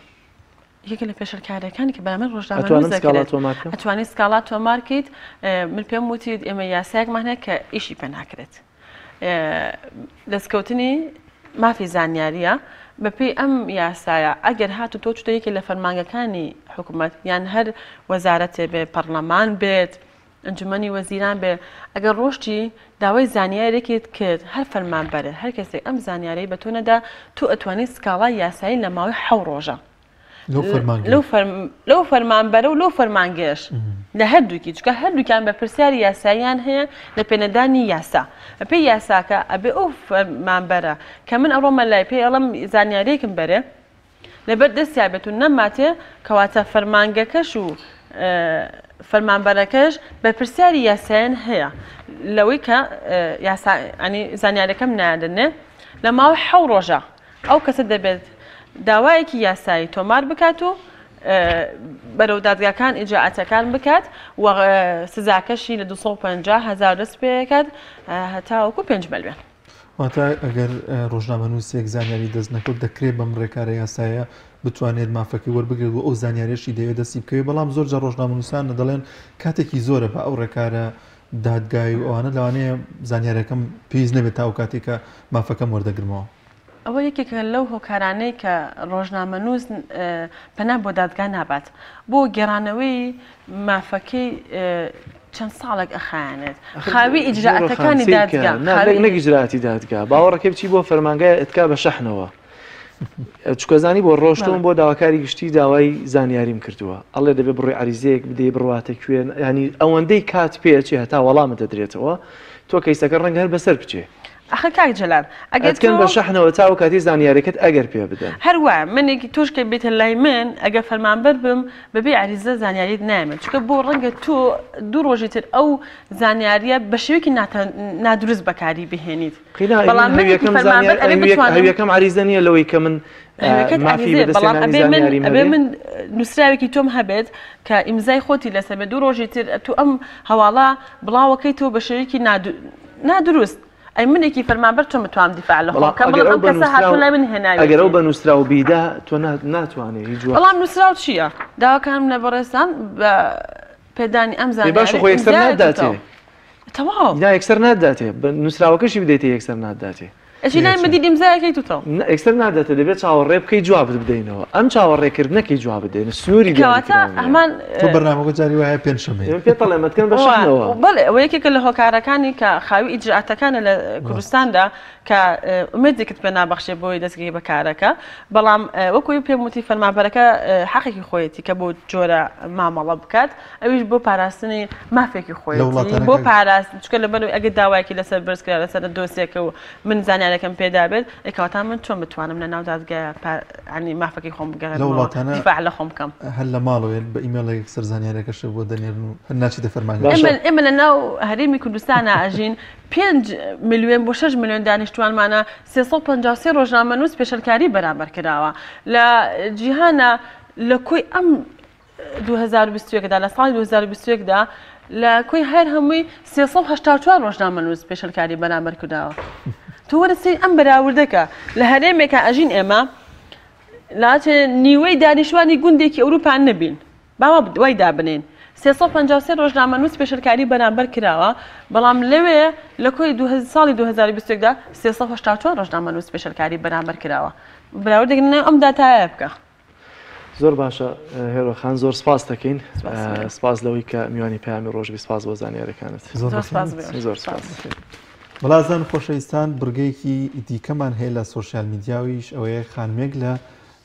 یەکێک لە پێشەلکاریەکانی کە بەرامبەر ڕۆژنامەنووس دەکرێت ئەتوانێت سکاڵات تۆمارکەیت من پێم وتیت ئێمە یاسایەکمان هەیە کە ئیشی پێ ناکرێت دەستکەوتنی مافی زانیاریە بەپێی ئەم یاسایە ئەگەر هات و تۆ چتەیەکی لە فەرمانگەکانی حکوومەت یان هەر وەزارەتێ بێ پەرلەمان بێت ئەنجومەنی وەزیران بێ ئەگەر ڕۆشتی داوای زانیارێکت کرد هەر فەرمانبەرە هەر کەسێک ئەم زانیارەی بە تۆ نەدا تو ئەتوانیت سکاڵای یاسایی لە ماوەی 7 ڕۆژە لەو فەرمانبەرە و لەو فەرمانگەش لە هەردووکی چکە هەردووکیان بە پرسیاری یاساییان هەیە لە پێنەدانی یاسا پێی یاساکە ئەبێ ئەو فەرمانبەرە کە من ئەڕۆمە لای پێی ئەڵم زانیارێکم بەرێ لەبەر دەستیا بێت و نەماتێ کەواتە فەرمانگەکەش و فەرمانبەرەکەش بە پرسیاری یاساییان هەیە لەوەی کە زانیارەکەم نادنێ لە ماوەی 7 ڕۆژە ئەو کەسە دەبێت داوایەکی یاسایی تۆمار بکات و بەرەو دادگاکان ئیجاعەتەکان بکات و سزاکەشی لە 250,000 دەست پێکات هەتاوەکو 5 ملیۆن. واتە ئەگەر ڕۆژنامەنووسێک زانیاری دەست نەکەوت دەکرێت بەم ڕێکارە یاسایە بتوانێت مافەکەی وەربگرێت و ئەو زانیاریشی دەوێت دەستی بکەوێت بەڵام زۆر جار ڕۆژنامەنووسان دەڵێن کاتێکی زۆرە بە ئەو ڕێکارە دادگای و ئەوانە لەوانەیە زانیارەکەم پێویست نەبێت تا ئەو کاتێکە مافەکەم وەردەگرمەوە. ئەوە یەکێکە لەو هۆکارانەی کە ڕۆژنامەنووس پەنا بۆ دادگا نابات بۆ گێڕانەوەی مافەکەی چەند ساڵێک ئەخایانێت خاوی ئیجراعەتەکانی دادگا نەگیجراتی دادگا باوەڕەکەی بچی بۆ فەرمانگای ئەتکا بە شەحنەوە چکۆزانی بۆ ڕۆشتەوە بۆ داواکاری گشتی داوای زانیاریم کردووە ئەڵێ دەبێت بڕۆی عریزەیەک بدەی بڕواتە کوێن ینی ئەوەندەی کات پێچێ هەتا وەڵامە دەدرێتەوە تۆ کەیسەکە ڕەنگە هەر بەسەر بچێ ئەخە کاک جەلال ئەگەن بە شەحنەوە چاو کاتی زانیاریەکەت ئەگەر پێ بدەن هەروە منێکی تۆشکە بێتە لای من ئەگە فەرمانبەر بم بەبێ عریزە زانیاریت نامێت چکە بۆ ڕەنگە تۆ دوو ڕۆژی تر ئەو زانیاریە بە شێوەیەکی نادروست بەکاری بهێنیت هەویەکەم عریزە نییە لەوەی کە من ئەبێ من نووسراوێکی تۆم هەبێت کە ئیمزای خۆتی لەسەر بێ دوو ڕۆژی تر تو ئەم هەواڵا بڵاوەکەی تۆ بە شێوەیەکی نادروست ئەی منێکی فەرمانبەر تۆ متوانم دیفاع لە خۆکە بڵام ئەم کەسە هاتوو لای من هێناوی ئەگەر ئەو بە نووسراو بیدا تۆ ناتوانێت هیچ بەڵام نووسراو چییە؟ داواکانم لە بەڕێستان بە پێدانی ئەم زانیاری باش خۆ یەکسەر ناداتێ تەواو یەکسەر ناداتێ بە نووسراوەکەشی بدەیتە یەکسەر ناداتێ ئەچی لای مەدی ئیمزایەکەی توتەوە ئەکسەر ناداتێ دەبێت چاوەڕێ بکەی جوابت بدەینەوە ئەم چاوەڕێکردنەکەی جواب بدەین سنووری هەمان تۆ بەرنامەکە جاری وایە پێنجشەمە پێڵێمەتکەن بەشەوە بەڵێ ئەوە یەکێکە لە هۆکارەکانی کە خاوی ئیجرعاتەکانە لە کوردستاندا کە ئومێدێکت پێ نابەخشێ بۆی دەستگەی بەکارەکە بەڵام وەکوی پێم وتی فەرمانبەرەکە حەقێکی خۆیەتی کە بۆ جۆرە مامەڵە بکات ئەویش بۆ پاراستنی مافێکی خۆیەتی بۆ پاراست چکە لەبەر ئەگە داوایەکی لەسەر بەرزکرا لەسەر دۆسیەکە و من زانیارەکەم پێدا بێت ئێکەوەتا من چۆن بتوانم لە ناو دادگای عنی مافەکەی خۆم بگەڕێنەوە دیفاع لە خۆم بکەم هەر لە ماڵەوە بە ئیمێڵێک سەر زانیارەکەش بۆ دەنێرن و هەر ناچێتە فەرمانگە ئێمە لە ناو هەرێمی کوردستانە ئاژین 5 میلیۆن بۆ 6 میلیۆن دانیشتوانمانە 353 ڕۆژنامەنووس پێشەلکاری بەرامبەر کراوە لە جیهانە لە کۆی ئەم 2021دا لە ساڵی 2021دا لە کۆی هەر هەمووی 384 ڕۆژنامەنووس پێشەلکاری بەرامبەر کرداوە تۆ وەرسی ئەم بەراوردەکە لە هەرێمێکە ئەژین ئێمە لاچێ نیوەی دانیشتوانی گوندێکی ئەوروپان نەبین باوە دوای دابنێن 353 ڕۆژنامەنووس پێشەلکاری بەرامبەر کراوە بەڵام لەوێ لە کۆی ساڵی 2021دا 384 ڕۆژنامەنووس پێشەلکاری بەرامبەر کراوە بەراوردێک ئەم داتایە بکە زۆر باشە هێرۆخان زۆر سپاس دەکەین سپاس لەوەی کە میوانی پەیامی ڕۆژبی سپاس بۆ زانیاریەکانت زۆر سپاس بەڵازان خۆشەویستان بڕگەیەکی دیکەمان هەیە لە سۆشیال میدیاویش ئەوەیە خانمێک لە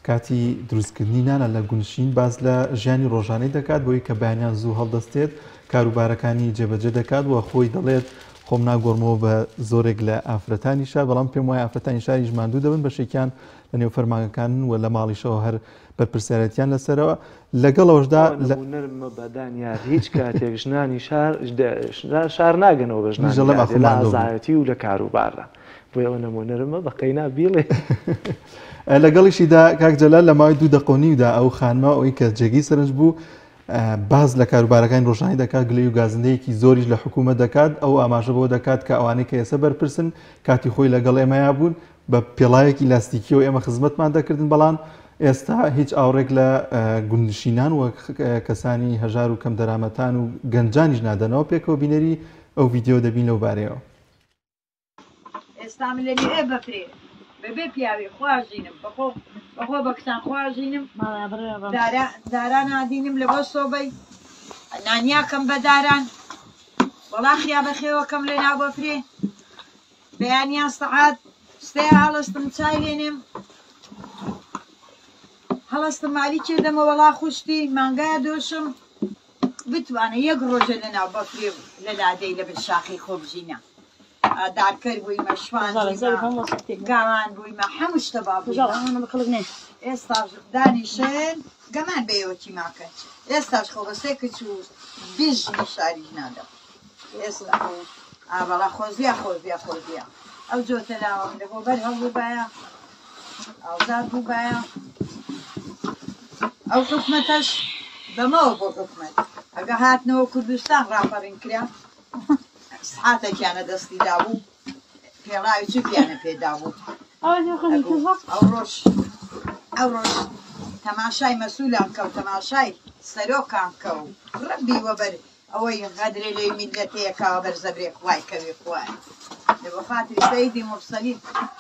کاتی دروستکردنی نانە لە گونشین باز لە ژیانی ڕۆژانەی دەکات بۆی کە بەیانیان زوو هەڵدەستێت کاروبارەکانی جێبەجێ دەکات و خۆی دەڵێت خۆم ناگۆڕمەوە بە زۆرێک لە ئافرەتانی شار بەڵام پێم وایە ئافرەتانی شاری ژماندوو دەبن بەشێکیان لە نێو فەرمانگەکان و لە ماڵیشەوە هەر بەرپرسیارەتیان لەسەرەوە لەگەڵەوەشدا نەرمە بەدانیار هیچ کاتێک ژنانی شار ناگەنەوە بە ژنازایەتی و لە کاروبارە بۆ ئەوە نەمونەرمە بە قەینا بیڵێ لەگەڵیشیدا کاک جەلال لە ماوەی 2 دقەونیدا ئەو خانمە ئەوەی کە جێگەی سەرنج بوو باز لە کاروبارەکانی ڕۆژانەی دەکات گلەی و گازندەیەکی زۆریش لە حکوومەت دەکات ئەو ئاماژە بۆ دەکات کە ئەوانەی کە ئێستا بەرپرسن کاتی خۆی لەگەڵ ئێمەیا بوون بە پێڵایەکی لاستیکیەوە ئێمە خزمەتمان دەکردن بەڵام ئێستا هیچ ئاوڕێک لە گوندشینان و کەسانی هەژار و کەم دەرامەتان و گەنجانیش نادەنەوە پێکەوە بینەری ئەو ڤیددیۆ دەبین لەو بارەیەوە ئێستا من لە نوێ بەفرێ بەبێ پیاوێ خواژینم بەخۆ بە کسان خواژینم داران نادینم لە بۆ سۆبەی نانیاکەم بە داران وەڵا خیا بەخێوەکەم لە ناو بەفرێ بەیانیان سەعات ستێ هەڵستم چای لێنێم هەڵستم مالی کردەمە وەڵا خوشتی مانگایە دۆشم بتوانە یەک ڕۆژە لە ناو بەفرێ لە لادەی لە بنشاخی خۆ بژینە دارکەر بوویمە شوان گاوان بوویمە هەموو شتە بابوویمە ئێستاش دانیشن گەمان بەیەوەتی ماکە ئێستاش خۆ بەسێ کچ و بیژنی شاریش نادەم ئێستا ئابەڵا خۆزیە ئەو جۆتە لاوەم لە بۆ بەر هەڵبوو باە ئاوزاد بوو باە ئەو حکومەتەش بەمەوە بۆ حکومەت ئەگە هاتنەوە کوردستان ڕاپەڕین کرا سحاتێکیانە دەستیدا بوو پێڵاوی چوتیانە پێدا بوو ئەو ڕۆژ تەماشای مەسوولان کە و تەماشای سەرۆکان کە و ڕەبی وەبەر ئەوەی غەدرێ لێی میلەتەیەکەوە بەرزەبرێک وای کەوێ خوای لە بۆ خاتری سەیدی مفسەلی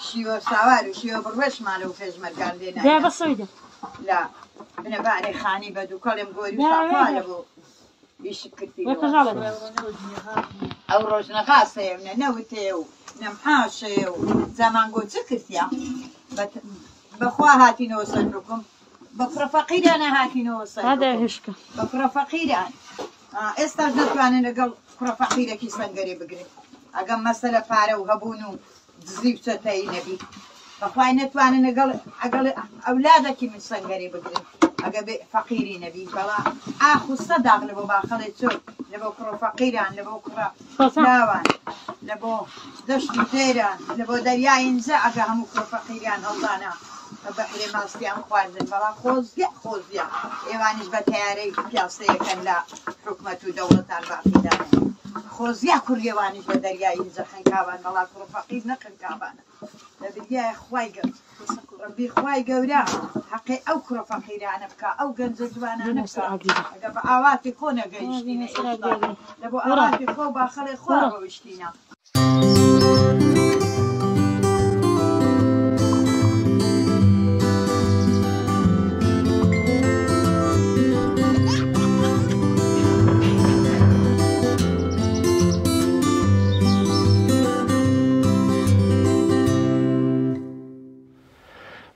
شیوە ساوار و شیوە بڕوێشمانە و پێشمەرگان لێ نایە لا بنەبارێ خانی بە دوو کەڵێم گۆری و ساپالە بۆ ئیشت کردی ئەو ڕۆژ نەخاسەیە و نەنەوتێ و نەمحاشەیە و زەمانگۆ چ کردیا بەخوا هاتینەوە سەرکم بە کوڕەفەقیرانە هاتینەوە سەر بە کوڕەفەقیران ئێستاش نەتوانن لەگەڵ کوڕەفەقیرێکی سەنگەرێ بگرێت ئەگەم مەسەلە پارە و هەبوون و دزی بچێتایی نەبی بەخوای نەتوانن ئەگەڵ ئەولادێکی من سەنگەری بگرن ئەگە فەقیری نەبی بەڵا ئاخستە داغ لە بۆ باخەڵێ چۆر لە بۆ کوڕە فەقیران لە بۆ کوڕە ناوان لە بۆ دەشتی تێران لە بۆ دەریایینجا ئەگە هەموو کوڕە فەقیریان هەڵدانا بەحرێ ماستیان خواردن بەڵا خۆزگە خۆزیە ئێوانش بە تیارەی پیاسەیەکەن لە حکومەت و دەوڵەتان باقیدانن خۆزیا کوڕێوانش بە دەریایینجا خەنکاوان بەڵا کوڕە فەقیر نەخەنکاوانە لە بریایە خوای ڕەبی خوای گەورە حەقی ئەو کوڕە فەقیرانە بکە ئەو گەنجە جوانانە بکە ئەگە بە ئاواتی خۆ نەگەیشتینە لە بۆ ئاواتی خۆ باخەڵێ خۆ ڕۆیشتینە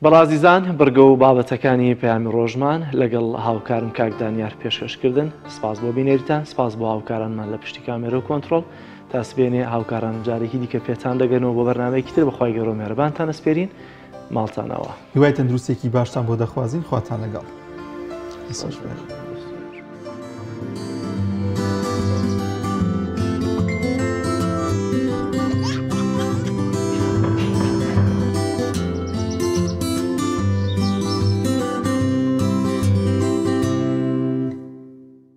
بەڵازیزان بەرگە و بابەتەکانی پەیامی ڕۆژمان لەگەڵ هاوکارم کاک دانیار پێشکەشکردن سپاس بۆ بینێریتان سپاس بۆ هاوکارانمان لە پشتی کامێرە و کۆنتترۆل تا سبێنێ هاوکاران جارێکی دیکە پێتان دەگەنەوە بۆ بەرنامەیەکی تر بەخوای گەورە و مێرەبانتان ئەسپێرین ماڵتانەوە هیوای تەندروستێکی باشتان بۆ دەخوازین خواتان لەگەڵ.